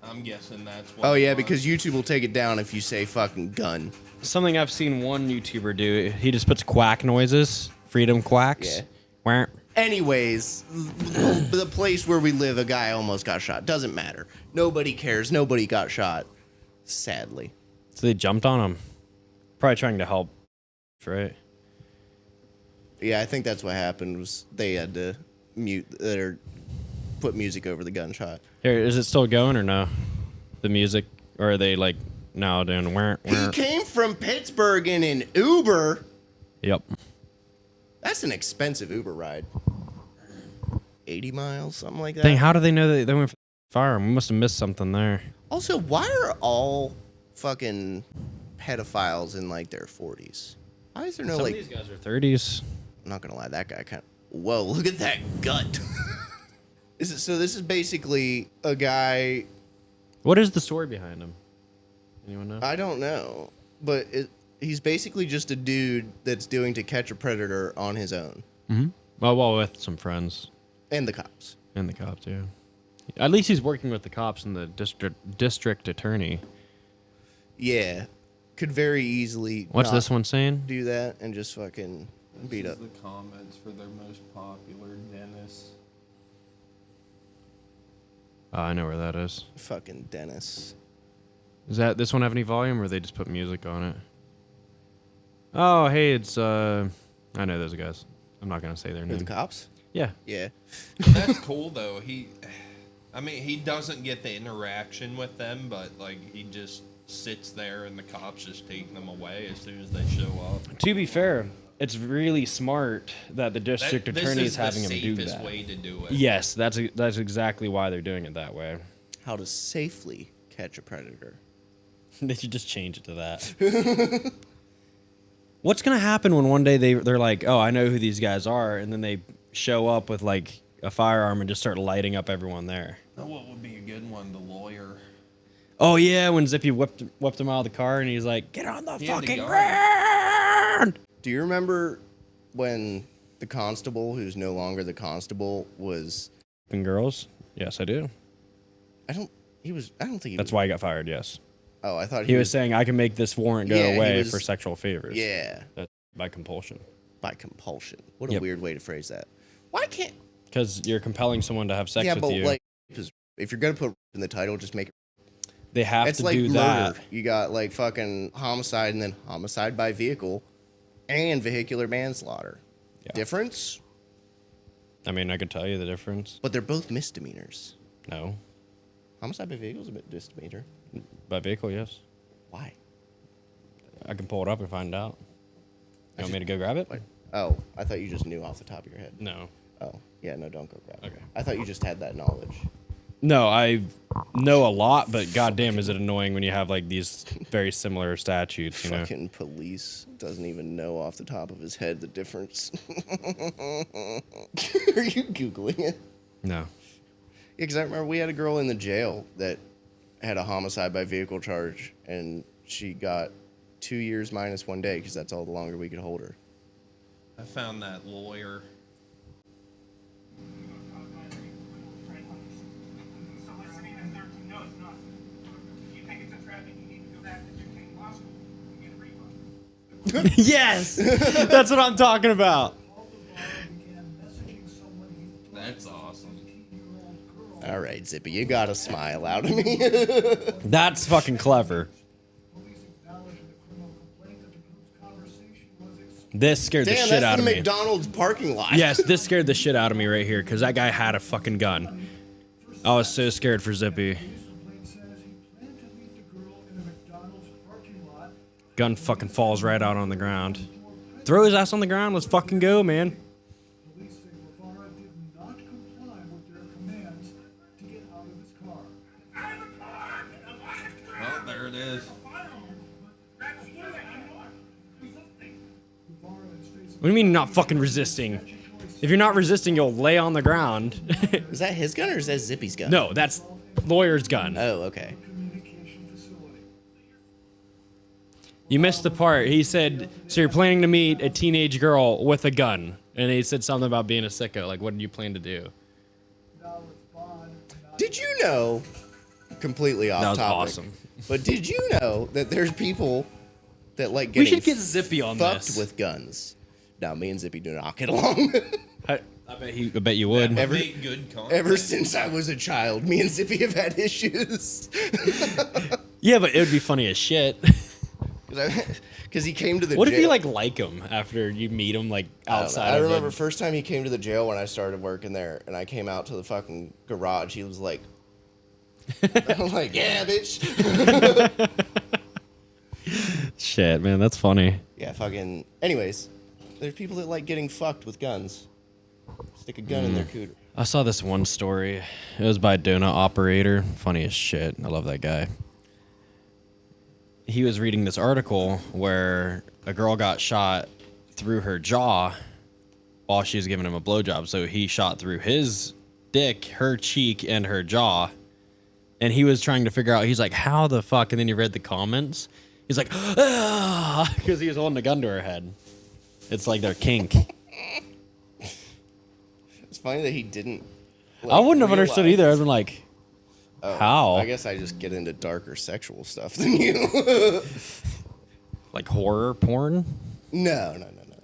[SPEAKER 3] I'm guessing that's what.
[SPEAKER 2] Oh
[SPEAKER 3] it
[SPEAKER 2] yeah,
[SPEAKER 3] was.
[SPEAKER 2] because YouTube will take it down if you say fucking gun.
[SPEAKER 1] Something I've seen one YouTuber do, he just puts quack noises, freedom quacks.
[SPEAKER 2] Yeah.
[SPEAKER 1] Wah.
[SPEAKER 2] Anyways, the place where we live, a guy almost got shot. Doesn't matter. Nobody cares. Nobody got shot. Sadly.
[SPEAKER 1] So they jumped on him. Probably trying to help, right?
[SPEAKER 2] Yeah, I think that's what happened. Was they had to mute or put music over the gunshot.
[SPEAKER 1] Here, is it still going or no? The music, or are they like now doing wah,
[SPEAKER 2] He
[SPEAKER 1] wah?
[SPEAKER 2] came from Pittsburgh in an Uber.
[SPEAKER 1] Yep.
[SPEAKER 2] That's an expensive Uber ride. 80 miles, something like that.
[SPEAKER 1] Dang, how do they know that they went for the firearm? We must have missed something there.
[SPEAKER 2] Also, why are all fucking pedophiles in like their 40s? Why is there no
[SPEAKER 1] Some
[SPEAKER 2] like?
[SPEAKER 1] of these guys are 30s.
[SPEAKER 2] I'm not gonna lie, that guy kind of. Whoa, look at that gut. Is it so? This is basically a guy.
[SPEAKER 1] What is the story behind him? Anyone know?
[SPEAKER 2] I don't know, but he's basically just a dude that's doing To Catch a Predator on his own,
[SPEAKER 1] Well, with some friends
[SPEAKER 2] and the cops.
[SPEAKER 1] and the cops, yeah. At least he's working with the cops and the district attorney.
[SPEAKER 2] Yeah, could very easily.
[SPEAKER 1] What's
[SPEAKER 2] not
[SPEAKER 1] this one saying?
[SPEAKER 2] Do that and just fucking beat
[SPEAKER 3] This
[SPEAKER 2] up.
[SPEAKER 3] is the comments for their most popular dentist.
[SPEAKER 1] Oh, I know where that is.
[SPEAKER 2] Fucking Dennis.
[SPEAKER 1] Does this one have any volume, or they just put music on it? Oh, hey, it's I know those guys. I'm not gonna say their
[SPEAKER 2] Who, the
[SPEAKER 1] name.
[SPEAKER 2] cops?
[SPEAKER 1] Yeah.
[SPEAKER 2] Yeah.
[SPEAKER 3] That's cool though. He doesn't get the interaction with them, but like he just sits there and the cops just take them away as soon as they show up.
[SPEAKER 1] To be fair, it's really smart that the district
[SPEAKER 3] This
[SPEAKER 1] attorney
[SPEAKER 3] is
[SPEAKER 1] is having
[SPEAKER 3] the
[SPEAKER 1] him do
[SPEAKER 3] safest
[SPEAKER 1] that.
[SPEAKER 3] way to do it.
[SPEAKER 1] Yes, that's exactly why they're doing it that way.
[SPEAKER 2] How to safely catch a predator.
[SPEAKER 1] They should just change it to that. What's gonna happen when one day they're like, oh, I know who these guys are, and then they show up with like a firearm and just start lighting up everyone there?
[SPEAKER 3] Oh, what would be a good one? The lawyer.
[SPEAKER 1] Oh yeah, when Zippy whipped him out of the car and he's like, get on the
[SPEAKER 3] He had to
[SPEAKER 1] fucking
[SPEAKER 3] go.
[SPEAKER 1] ground.
[SPEAKER 2] Do you remember when the constable, who's no longer the constable, was...
[SPEAKER 1] And girls? Yes, I do.
[SPEAKER 2] I don't think he
[SPEAKER 1] That's
[SPEAKER 2] was...
[SPEAKER 1] why he got fired. Yes,
[SPEAKER 2] Oh, I thought
[SPEAKER 1] he was saying I can make this warrant go
[SPEAKER 2] Yeah, he
[SPEAKER 1] away
[SPEAKER 2] was-
[SPEAKER 1] for sexual favors.
[SPEAKER 2] Yeah,
[SPEAKER 1] That's by compulsion.
[SPEAKER 2] by compulsion. What a
[SPEAKER 1] Yep.
[SPEAKER 2] weird way to phrase that. Why can't...
[SPEAKER 1] Because you're compelling someone to have sex
[SPEAKER 2] yeah,
[SPEAKER 1] with
[SPEAKER 2] but
[SPEAKER 1] you.
[SPEAKER 2] like, if you're going to put in the title, just make it...
[SPEAKER 1] They have
[SPEAKER 2] It's
[SPEAKER 1] to
[SPEAKER 2] like
[SPEAKER 1] do
[SPEAKER 2] murder.
[SPEAKER 1] that.
[SPEAKER 2] You got like fucking homicide and then homicide by vehicle and vehicular manslaughter.
[SPEAKER 1] Yeah.
[SPEAKER 2] Difference?
[SPEAKER 1] I mean, I could tell you the difference.
[SPEAKER 2] But they're both misdemeanors.
[SPEAKER 1] No,
[SPEAKER 2] Homicide by vehicle is a bit misdemeanor.
[SPEAKER 1] by vehicle, yes.
[SPEAKER 2] Why?
[SPEAKER 1] I can pull it up and find out. You want me to go grab it?
[SPEAKER 2] Why? Oh, I thought you just knew off the top of your head.
[SPEAKER 1] No.
[SPEAKER 2] Oh, yeah, no, don't go grab it.
[SPEAKER 1] Okay.
[SPEAKER 2] I thought you just had that knowledge.
[SPEAKER 1] No, I know a lot, but goddamn, is it annoying when you have like these very similar statutes? You know.
[SPEAKER 2] Fucking police doesn't even know off the top of his head the difference. Are you Googling it?
[SPEAKER 1] No.
[SPEAKER 2] Yeah, because I remember we had a girl in the jail that had a homicide by vehicle charge, and she got 2 years minus 1 day because that's all the longer we could hold her.
[SPEAKER 3] I found that lawyer.
[SPEAKER 4] So listening to 13, no, it's not. If you think it's a traffic, you need to go back to Duquesne Law School and get a refund.
[SPEAKER 1] Yes, that's what I'm talking about.
[SPEAKER 3] That's awesome.
[SPEAKER 2] All right, Zippy, you got a smile out of me.
[SPEAKER 1] That's fucking clever. This scared the
[SPEAKER 2] Damn,
[SPEAKER 1] shit
[SPEAKER 2] that's
[SPEAKER 1] out
[SPEAKER 2] the
[SPEAKER 1] of me.
[SPEAKER 2] McDonald's parking lot.
[SPEAKER 1] Yes, this scared the shit out of me right here because that guy had a fucking gun. I was so scared for Zippy. Gun fucking falls right out on the ground. Throw his ass on the ground. Let's fucking go, man.
[SPEAKER 4] Police say Guevara did not comply with their commands to get out of his car. Out of the car!
[SPEAKER 3] Oh, there it is.
[SPEAKER 1] What do you mean you're not fucking resisting? If you're not resisting, you'll lay on the ground.
[SPEAKER 2] Is that his gun or is that Zippy's gun?
[SPEAKER 1] No, that's lawyer's gun.
[SPEAKER 2] Oh, okay.
[SPEAKER 4] Communication facility.
[SPEAKER 1] You missed the part. He said, so you're planning to meet a teenage girl with a gun. And he said something about being a sicko. Like, what did you plan to do?
[SPEAKER 2] Did you know, completely off
[SPEAKER 1] That was
[SPEAKER 2] topic,
[SPEAKER 1] awesome.
[SPEAKER 2] but did you know that there's people that like
[SPEAKER 1] We
[SPEAKER 2] getting
[SPEAKER 1] should get Zippy on
[SPEAKER 2] fucked
[SPEAKER 1] this.
[SPEAKER 2] with guns? Now, me and Zippy do not get along.
[SPEAKER 1] I bet you would.
[SPEAKER 2] Ever-
[SPEAKER 3] Make good content.
[SPEAKER 2] Ever since I was a child, me and Zippy have had issues.
[SPEAKER 1] Yeah, but it would be funny as shit.
[SPEAKER 2] Because he came to the
[SPEAKER 1] What
[SPEAKER 2] jail.
[SPEAKER 1] if you like him after you meet him like outside?
[SPEAKER 2] I
[SPEAKER 1] of
[SPEAKER 2] remember
[SPEAKER 1] the,
[SPEAKER 2] first time he came to the jail when I started working there, and I came out to the fucking garage. He was like, I'm like, yeah, bitch.
[SPEAKER 1] Shit, man, that's funny.
[SPEAKER 2] Yeah, fucking. Anyways, there's people that like getting fucked with guns. Stick a gun in their cooter.
[SPEAKER 1] I saw this one story. It was by Donut Operator. Funny as shit. I love that guy. He was reading this article where a girl got shot through her jaw while she was giving him a blowjob. So he shot through his dick, her cheek, and her jaw. And he was trying to figure out, he's like, how the fuck? And then he read the comments. He's like, ah, because he was holding a gun to her head. It's like their kink.
[SPEAKER 2] It's funny that he didn't.
[SPEAKER 1] I wouldn't have understood
[SPEAKER 2] realize-
[SPEAKER 1] either. I'd been like,
[SPEAKER 2] Oh,
[SPEAKER 1] how?
[SPEAKER 2] I guess I just get into darker sexual stuff than you.
[SPEAKER 1] Like horror porn?
[SPEAKER 2] No.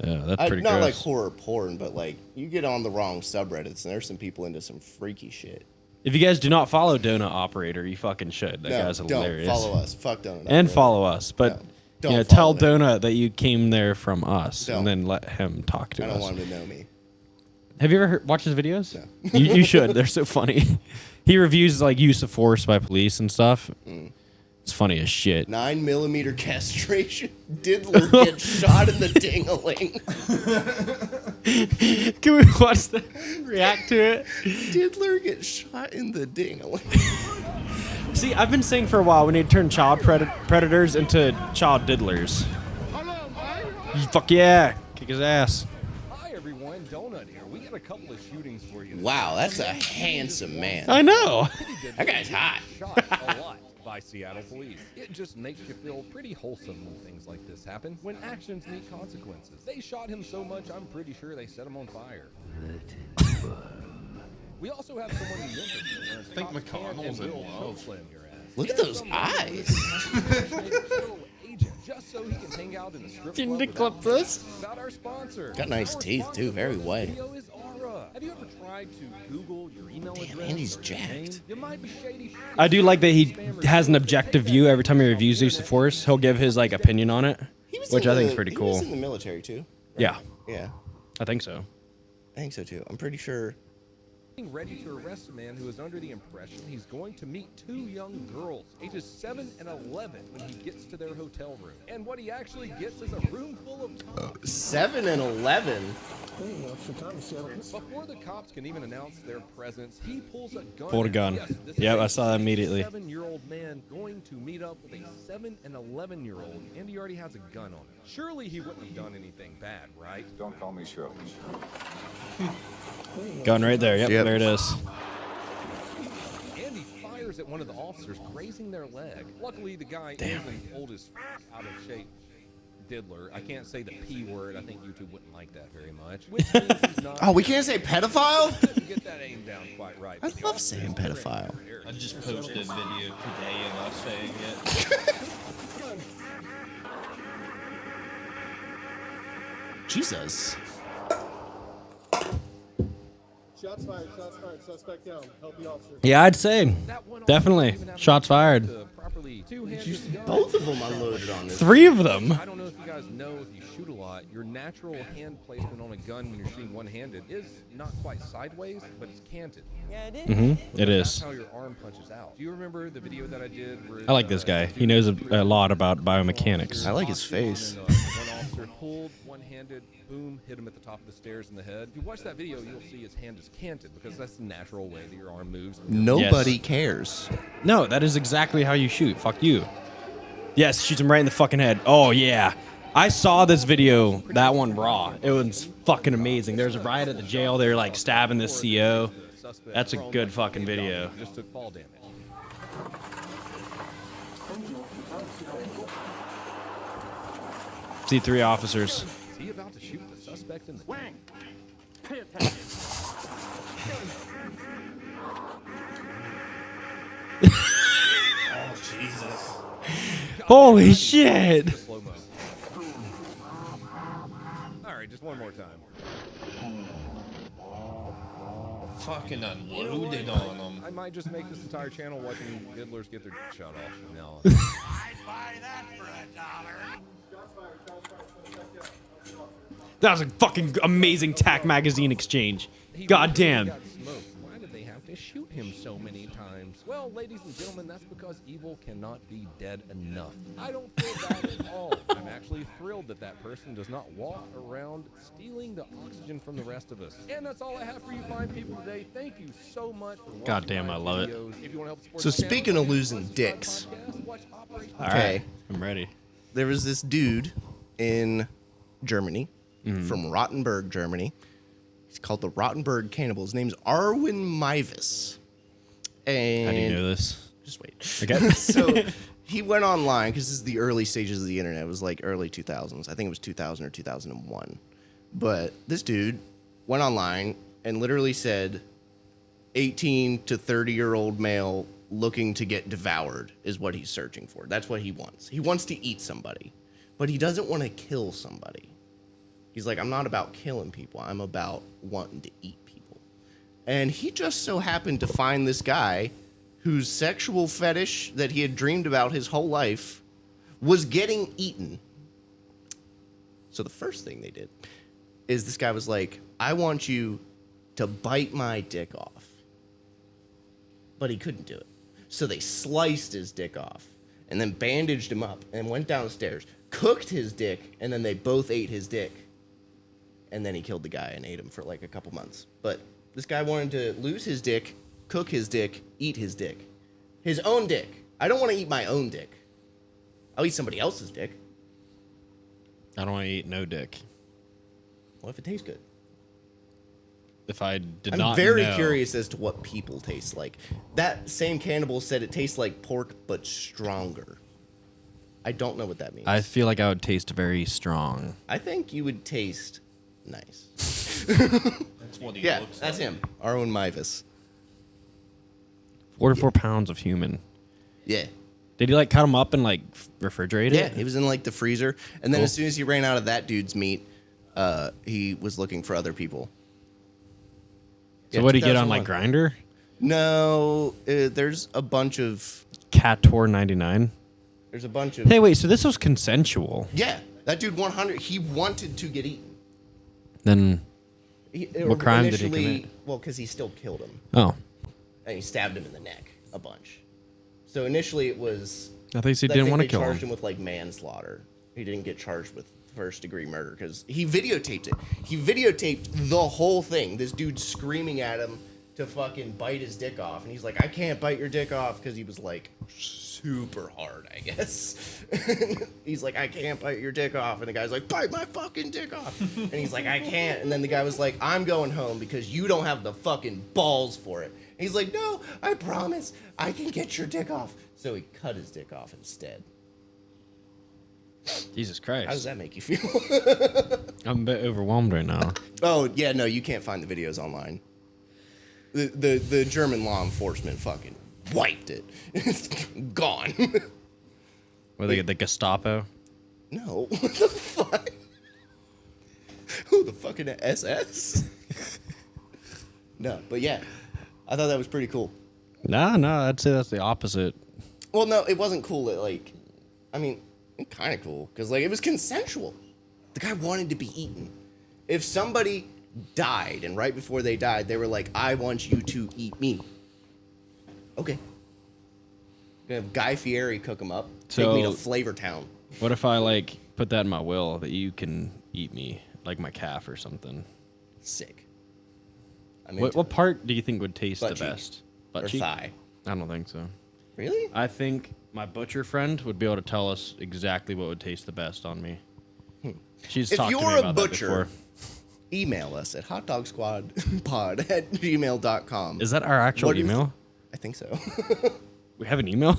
[SPEAKER 1] Yeah, that's pretty
[SPEAKER 2] not
[SPEAKER 1] gross.
[SPEAKER 2] like horror porn, but like you get on the wrong subreddits, and there's some people into some freaky shit.
[SPEAKER 1] If you guys do not follow Donut Operator, you fucking should. That
[SPEAKER 2] No,
[SPEAKER 1] guy's
[SPEAKER 2] don't
[SPEAKER 1] hilarious.
[SPEAKER 2] follow us. Fuck don't.
[SPEAKER 1] And follow us. But
[SPEAKER 2] No. Don't
[SPEAKER 1] Yeah, tell
[SPEAKER 2] follow me.
[SPEAKER 1] Donut that you came there from us,
[SPEAKER 2] Don't.
[SPEAKER 1] and then let him talk to
[SPEAKER 2] I
[SPEAKER 1] us.
[SPEAKER 2] don't want him to know me.
[SPEAKER 1] Have you ever watched his videos?
[SPEAKER 2] No.
[SPEAKER 1] You should. They're so funny. He reviews like use of force by police and stuff. It's funny as shit.
[SPEAKER 2] 9mm castration. Diddler gets shot in the ding-a-ling.
[SPEAKER 1] Can we watch that? React to it.
[SPEAKER 2] Diddler gets shot in the ding-a-ling.
[SPEAKER 1] See, I've been saying for a while we need to turn child predators into child diddlers. Fuck yeah, kick his ass.
[SPEAKER 5] Hi everyone, Donut here. We got a couple of shootings for you.
[SPEAKER 2] Wow, that's a handsome man.
[SPEAKER 1] I know.
[SPEAKER 2] That guy's hot.
[SPEAKER 5] Shot a lot by Seattle police. It just makes you feel pretty wholesome when things like this happen. When actions need consequences. They shot him so much, I'm pretty sure they set him on fire. We also have someone in Memphis that learns
[SPEAKER 3] think
[SPEAKER 5] cops can
[SPEAKER 3] McConnell's
[SPEAKER 5] and
[SPEAKER 3] in
[SPEAKER 5] will
[SPEAKER 3] love.
[SPEAKER 5] chokeslam your ass.
[SPEAKER 2] Look at
[SPEAKER 5] There's
[SPEAKER 2] those
[SPEAKER 5] some
[SPEAKER 2] eyes.
[SPEAKER 5] agent just so he can hang out in a strip
[SPEAKER 1] Can
[SPEAKER 5] club
[SPEAKER 1] you clip
[SPEAKER 5] without
[SPEAKER 1] this?
[SPEAKER 5] About our sponsor.
[SPEAKER 2] Got nice
[SPEAKER 5] Our
[SPEAKER 2] teeth,
[SPEAKER 5] sponsor
[SPEAKER 2] too, very
[SPEAKER 5] for this
[SPEAKER 2] white.
[SPEAKER 5] video is Aura. Have you ever tried to Google your email address?
[SPEAKER 2] Andy's
[SPEAKER 5] or your
[SPEAKER 2] jacked.
[SPEAKER 5] name? You might be shady.
[SPEAKER 1] I do like that he has an objective view every time he reviews use of force. He'll give his like opinion on it, which I think is pretty
[SPEAKER 2] He
[SPEAKER 1] cool.
[SPEAKER 2] was in the military, too.
[SPEAKER 1] Yeah,
[SPEAKER 2] Yeah,
[SPEAKER 1] I think so.
[SPEAKER 2] I think so, too. I'm pretty sure.
[SPEAKER 5] Ready to arrest a man who is under the impression he's going to meet two young girls, ages 7 and 11, when he gets to their hotel room. And what he actually gets is a room full of cops.
[SPEAKER 2] 7 and 11?
[SPEAKER 5] Before the cops can even announce their presence, he pulls a gun.
[SPEAKER 1] Pulled a gun.
[SPEAKER 5] Yes, this
[SPEAKER 1] Yep,
[SPEAKER 5] is
[SPEAKER 1] I
[SPEAKER 5] a
[SPEAKER 1] saw that immediately.
[SPEAKER 5] 7-year-old man going to meet up with a 7 and 11-year-old, and he already has a gun on him. Surely he wouldn't have done anything bad, right?
[SPEAKER 6] Don't call me Shirley.
[SPEAKER 1] Gun right there. Yep,
[SPEAKER 2] Yep.
[SPEAKER 1] there it is.
[SPEAKER 5] And he fires at one of the officers, grazing their leg. Luckily, the guy isn't old as out of shape. Diddler. I can't say the P word. I think YouTube wouldn't like that very much. Which means he's not.
[SPEAKER 2] Oh, we can't say pedophile?
[SPEAKER 5] Didn't get that aim down quite right.
[SPEAKER 2] I
[SPEAKER 5] The
[SPEAKER 2] love
[SPEAKER 5] officer
[SPEAKER 2] saying
[SPEAKER 5] is very
[SPEAKER 2] pedophile.
[SPEAKER 3] I just posted a video today of us saying it.
[SPEAKER 2] Jesus.
[SPEAKER 7] Shots fired, suspect down. Help the officer.
[SPEAKER 1] Yeah, I'd say
[SPEAKER 5] That one
[SPEAKER 1] definitely.
[SPEAKER 5] officer even had
[SPEAKER 1] Shots
[SPEAKER 5] the time
[SPEAKER 1] fired.
[SPEAKER 5] to properly two-hand his gun.
[SPEAKER 2] Both of them unloaded on this.
[SPEAKER 1] 3 of them.
[SPEAKER 5] I don't know if you guys know, if you shoot a lot, your natural hand placement on a gun when you're shooting one-handed is not quite sideways, but it's canted.
[SPEAKER 1] It
[SPEAKER 5] That's
[SPEAKER 1] is.
[SPEAKER 5] how your arm punches out. Do you remember the video that I did? Where,
[SPEAKER 1] I like this guy. He knows a lot about biomechanics.
[SPEAKER 2] I like his face.
[SPEAKER 5] And, one officer pulled one-handed, boom, hit him at the top of the stairs in the head. If you watch that video, you'll see his hand is canted because that's the natural way that your arm moves.
[SPEAKER 2] Nobody cares.
[SPEAKER 1] No, that is exactly how you shoot. Fuck you. Yes, shoots him right in the fucking head. Oh, yeah. I saw this video, that one raw. It was fucking amazing. There's a riot at the jail. They're like stabbing this CO. That's a good fucking video.
[SPEAKER 5] Just took fall damage.
[SPEAKER 1] See 3 officers.
[SPEAKER 5] Is he about to shoot the suspect in the
[SPEAKER 7] Wang! Pay attention.
[SPEAKER 3] Oh, Jesus.
[SPEAKER 1] Holy shit.
[SPEAKER 5] slow-mo? All right, just one more time.
[SPEAKER 3] Fucking unloaded on them.
[SPEAKER 5] I might just make this entire channel watching diddlers get their shot off from now on.
[SPEAKER 1] That was a fucking amazing TAC magazine exchange. God damn.
[SPEAKER 5] Got smoked. Why did they have to shoot him so many times? Well, ladies and gentlemen, that's because evil cannot be dead enough. I don't feel bad at all. I'm actually thrilled that that person does not walk around stealing the oxygen from the rest of us. And that's all I have for you fine people today. Thank you so much for watching
[SPEAKER 1] God damn,
[SPEAKER 5] my
[SPEAKER 1] I love it.
[SPEAKER 5] videos. If you want to help support
[SPEAKER 2] So
[SPEAKER 5] the channel,
[SPEAKER 2] speaking of losing
[SPEAKER 5] subscribe
[SPEAKER 2] dicks.
[SPEAKER 5] to my podcast, watch Operation
[SPEAKER 1] All
[SPEAKER 2] Okay.
[SPEAKER 1] right, I'm ready.
[SPEAKER 2] There was this dude in Germany, from Rottenburg, Germany. He's called the Rottenburg Cannibal. His name's Arwin Mivus. And
[SPEAKER 1] How do you know this?
[SPEAKER 2] Just wait.
[SPEAKER 1] Okay.
[SPEAKER 2] So he went online because this is the early stages of the internet. It was like early 2000s. I think it was 2000 or 2001. But this dude went online and literally said 18 to 30-year-old male looking to get devoured is what he's searching for. That's what he wants. He wants to eat somebody, but he doesn't want to kill somebody. He's like, I'm not about killing people. I'm about wanting to eat people. And he just so happened to find this guy whose sexual fetish that he had dreamed about his whole life was getting eaten. So the first thing they did is this guy was like, I want you to bite my dick off. But he couldn't do it. So they sliced his dick off and then bandaged him up and went downstairs, cooked his dick, and then they both ate his dick. And then he killed the guy and ate him for like a couple months. But this guy wanted to lose his dick, cook his dick, eat his dick. His own dick. I don't want to eat my own dick. I'll eat somebody else's dick.
[SPEAKER 1] I don't want to eat no dick.
[SPEAKER 2] What if it tastes good?
[SPEAKER 1] If I did
[SPEAKER 2] I'm
[SPEAKER 1] not
[SPEAKER 2] very
[SPEAKER 1] know.
[SPEAKER 2] curious as to what people taste like. That same cannibal said it tastes like pork, but stronger. I don't know what that means.
[SPEAKER 1] I feel like I would taste very strong.
[SPEAKER 2] I think you would taste nice.
[SPEAKER 3] That's what he
[SPEAKER 2] Yeah,
[SPEAKER 3] looks
[SPEAKER 2] that's
[SPEAKER 3] like.
[SPEAKER 2] him. Our own Mivus.
[SPEAKER 1] 44 pounds of human.
[SPEAKER 2] Yeah.
[SPEAKER 1] Did he like cut him up and like refrigerate
[SPEAKER 2] Yeah,
[SPEAKER 1] it?
[SPEAKER 2] he was in like the freezer. And then
[SPEAKER 1] Cool.
[SPEAKER 2] as soon as he ran out of that dude's meat, he was looking for other people.
[SPEAKER 1] So
[SPEAKER 2] Yeah,
[SPEAKER 1] what did he get on
[SPEAKER 2] 2001.
[SPEAKER 1] like Grinder?
[SPEAKER 2] No, there's a bunch of.
[SPEAKER 1] Cator 99.
[SPEAKER 2] There's a bunch of.
[SPEAKER 1] Hey, wait. So this was consensual.
[SPEAKER 2] Yeah, that dude 100. He wanted to get eaten.
[SPEAKER 1] Then
[SPEAKER 2] What
[SPEAKER 1] crime did he commit?
[SPEAKER 2] Well, because he still killed him.
[SPEAKER 1] oh,
[SPEAKER 2] And he stabbed him in the neck a bunch. So initially it was.
[SPEAKER 1] I think he
[SPEAKER 2] I
[SPEAKER 1] didn't
[SPEAKER 2] think
[SPEAKER 1] want to
[SPEAKER 2] they
[SPEAKER 1] kill
[SPEAKER 2] charged
[SPEAKER 1] him.
[SPEAKER 2] him with like manslaughter. He didn't get charged with first-degree murder because he videotaped it. He videotaped the whole thing. This dude screaming at him to fucking bite his dick off, and he's like, "I can't bite your dick off," because he was like super hard, I guess. He's like, "I can't bite your dick off," and the guy's like, "Bite my fucking dick off," and he's like, "I can't," and then the guy was like, "I'm going home because you don't have the fucking balls for it." And he's like, "No, I promise, I can get your dick off." So he cut his dick off instead.
[SPEAKER 1] Jesus
[SPEAKER 2] How does
[SPEAKER 1] Christ.
[SPEAKER 2] that make you feel?
[SPEAKER 1] I'm a bit overwhelmed right now.
[SPEAKER 2] Oh yeah, no, you can't find the videos online. The German law enforcement fucking wiped it. It's gone.
[SPEAKER 1] Were they the Gestapo?
[SPEAKER 2] No, what the fuck? Who the fucking SS? No, but yeah, I thought that was pretty cool.
[SPEAKER 1] No, I'd say that's the opposite.
[SPEAKER 2] Well, no, it wasn't cool. That, like, I mean, kind of cool because like it was consensual. The guy wanted to be eaten. If somebody died and right before they died, they were like, "I want you to eat me." Okay. Gonna have Guy Fieri cook them up. Take me to
[SPEAKER 1] So-
[SPEAKER 2] Flavor Town.
[SPEAKER 1] What if I like put that in my will that you can eat me, like my calf or something?
[SPEAKER 2] Sick. I mean,
[SPEAKER 1] What part do you think would taste
[SPEAKER 2] Butt
[SPEAKER 1] the
[SPEAKER 2] cheek.
[SPEAKER 1] best? Butt
[SPEAKER 2] or
[SPEAKER 1] cheek?
[SPEAKER 2] thigh?
[SPEAKER 1] I don't think so.
[SPEAKER 2] Really?
[SPEAKER 1] I think my butcher friend would be able to tell us exactly what would taste the best on me. She's
[SPEAKER 2] If
[SPEAKER 1] talked to
[SPEAKER 2] you're
[SPEAKER 1] me
[SPEAKER 2] a
[SPEAKER 1] about that
[SPEAKER 2] butcher,
[SPEAKER 1] before.
[SPEAKER 2] Email us at hotdogsquadpod@gmail.com.
[SPEAKER 1] Is that our actual
[SPEAKER 2] What do you
[SPEAKER 1] email?
[SPEAKER 2] I think so.
[SPEAKER 1] We have an email?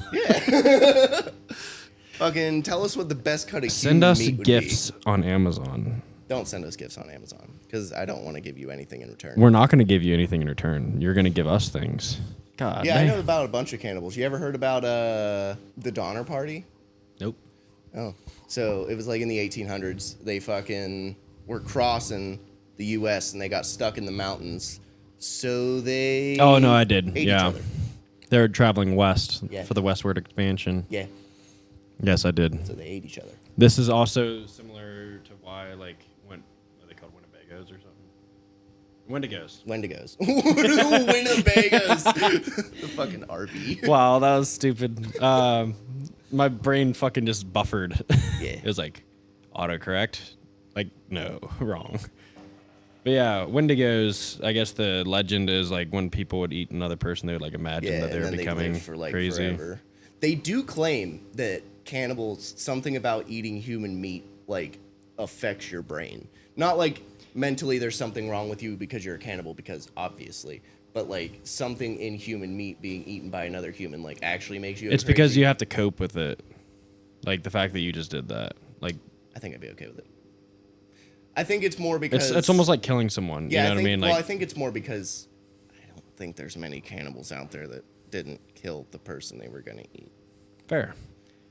[SPEAKER 2] Fucking tell us what the best cut of
[SPEAKER 1] Send
[SPEAKER 2] human
[SPEAKER 1] us
[SPEAKER 2] meat would
[SPEAKER 1] gifts on Amazon.
[SPEAKER 2] be. Don't send us gifts on Amazon because I don't want to give you anything in return.
[SPEAKER 1] We're not going to give you anything in return. You're going to give us things. God.
[SPEAKER 2] Yeah, I
[SPEAKER 1] damn.
[SPEAKER 2] know about a bunch of cannibals. You ever heard about the Donner Party?
[SPEAKER 1] Nope.
[SPEAKER 2] Oh, so it was like in the 1800s. They fucking were crossing the U.S. and they got stuck in the mountains. So they.
[SPEAKER 1] Oh, no, I did.
[SPEAKER 2] ate each
[SPEAKER 1] Yeah.
[SPEAKER 2] other.
[SPEAKER 1] They're traveling west
[SPEAKER 2] Yeah.
[SPEAKER 1] for the westward expansion.
[SPEAKER 2] Yeah.
[SPEAKER 1] Yes, I did.
[SPEAKER 2] So they ate each other.
[SPEAKER 1] This is also similar to why, like, what are they called? Winnebagos or something? Wendigos.
[SPEAKER 2] Wendigos. Winnebagos. The fucking RV.
[SPEAKER 1] Wow, that was stupid. My brain fucking just buffered.
[SPEAKER 2] Yeah.
[SPEAKER 1] It was like autocorrect. Like, no, wrong. But yeah, Wendigos, I guess the legend is like when people would eat another person, they would like imagine
[SPEAKER 2] Yeah,
[SPEAKER 1] that they
[SPEAKER 2] and
[SPEAKER 1] were
[SPEAKER 2] then they
[SPEAKER 1] becoming
[SPEAKER 2] live for like
[SPEAKER 1] crazy.
[SPEAKER 2] forever. They do claim that cannibals, something about eating human meat, like affects your brain. Not like mentally there's something wrong with you because you're a cannibal, because obviously, but like something in human meat being eaten by another human, like actually makes you.
[SPEAKER 1] It's because you have to cope with it. Like the fact that you just did that. Like
[SPEAKER 2] I think I'd be okay with it. I think it's more because
[SPEAKER 1] it's almost like killing someone.
[SPEAKER 2] Yeah,
[SPEAKER 1] You know what I mean? Like
[SPEAKER 2] Well, I think it's more because I don't think there's many cannibals out there that didn't kill the person they were gonna eat.
[SPEAKER 1] fair.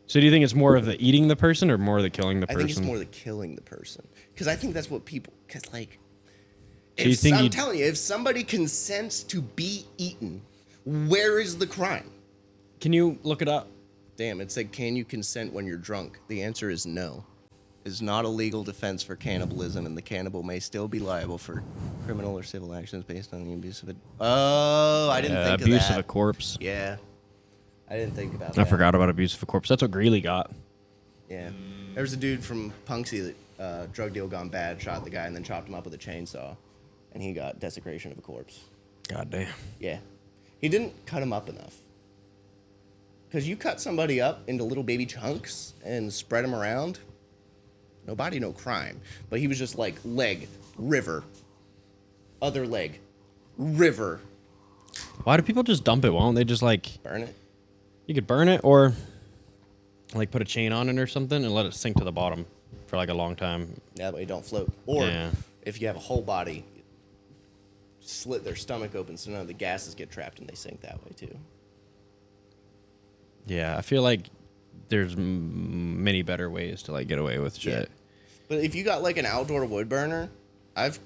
[SPEAKER 1] So do you think it's more of the eating the person or more of the killing the
[SPEAKER 2] I
[SPEAKER 1] person?
[SPEAKER 2] think it's more the killing the person, because I think that's what people. Because like,
[SPEAKER 1] So you
[SPEAKER 2] if,
[SPEAKER 1] think
[SPEAKER 2] I'm
[SPEAKER 1] you'd-
[SPEAKER 2] telling you, if somebody consents to be eaten, where is the crime?
[SPEAKER 1] Can you look it up?
[SPEAKER 2] Damn, it said, can you consent when you're drunk? The answer is no. Is not a legal defense for cannibalism, and the cannibal may still be liable for criminal or civil actions based on the abuse of it. Oh, I didn't think of
[SPEAKER 1] abuse
[SPEAKER 2] that.
[SPEAKER 1] of a corpse.
[SPEAKER 2] Yeah. I didn't think about
[SPEAKER 1] I
[SPEAKER 2] that.
[SPEAKER 1] forgot about abuse of a corpse. That's what Greeley got.
[SPEAKER 2] Yeah. There was a dude from Punxsy that drug deal gone bad, shot the guy, and then chopped him up with a chainsaw. And he got desecration of a corpse.
[SPEAKER 1] God damn.
[SPEAKER 2] Yeah. He didn't cut him up enough. Because you cut somebody up into little baby chunks and spread them around, no body, no crime. But he was just like, leg, river, other leg, river.
[SPEAKER 1] Why do people just dump it? Why don't they just like...
[SPEAKER 2] Burn it.
[SPEAKER 1] You could burn it or like put a chain on it or something and let it sink to the bottom for like a long time.
[SPEAKER 2] That way it don't float. Or
[SPEAKER 1] Yeah.
[SPEAKER 2] if you have a whole body, slit their stomach open so none of the gases get trapped and they sink that way too.
[SPEAKER 1] Yeah, I feel like there's many better ways to like get away with shit.
[SPEAKER 2] But if you got like an outdoor wood burner, I've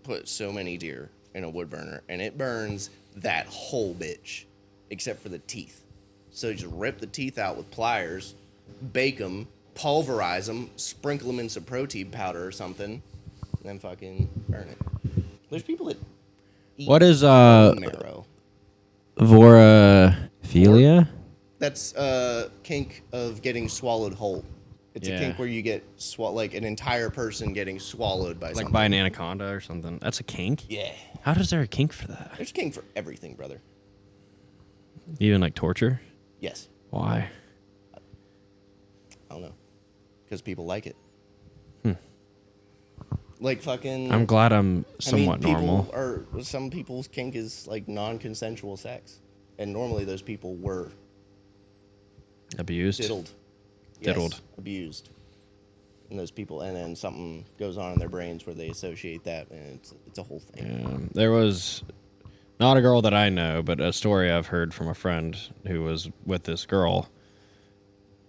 [SPEAKER 2] put so many deer in a wood burner and it burns that whole bitch except for the teeth. So you just rip the teeth out with pliers, bake them, pulverize them, sprinkle them in some protein powder or something, and then fucking burn it. There's people that eat
[SPEAKER 1] What is
[SPEAKER 2] bone marrow.
[SPEAKER 1] vorophilia?
[SPEAKER 2] That's a kink of getting swallowed whole. It's a
[SPEAKER 1] Yeah.
[SPEAKER 2] kink where you get like an entire person getting swallowed by
[SPEAKER 1] Like
[SPEAKER 2] something.
[SPEAKER 1] by an anaconda or something. That's a kink?
[SPEAKER 2] Yeah.
[SPEAKER 1] How does there a kink for that?
[SPEAKER 2] There's a kink for everything, brother.
[SPEAKER 1] Even like torture?
[SPEAKER 2] Yes.
[SPEAKER 1] Why?
[SPEAKER 2] I don't know. Because people like it. Like fucking...
[SPEAKER 1] I'm glad I'm somewhat normal.
[SPEAKER 2] Some people's kink is like non-consensual sex. And normally those people were
[SPEAKER 1] Abused?
[SPEAKER 2] diddled.
[SPEAKER 1] Diddled.
[SPEAKER 2] Yes, abused. And those people, and then something goes on in their brains where they associate that, and it's a whole thing.
[SPEAKER 1] There was not a girl that I know, but a story I've heard from a friend who was with this girl.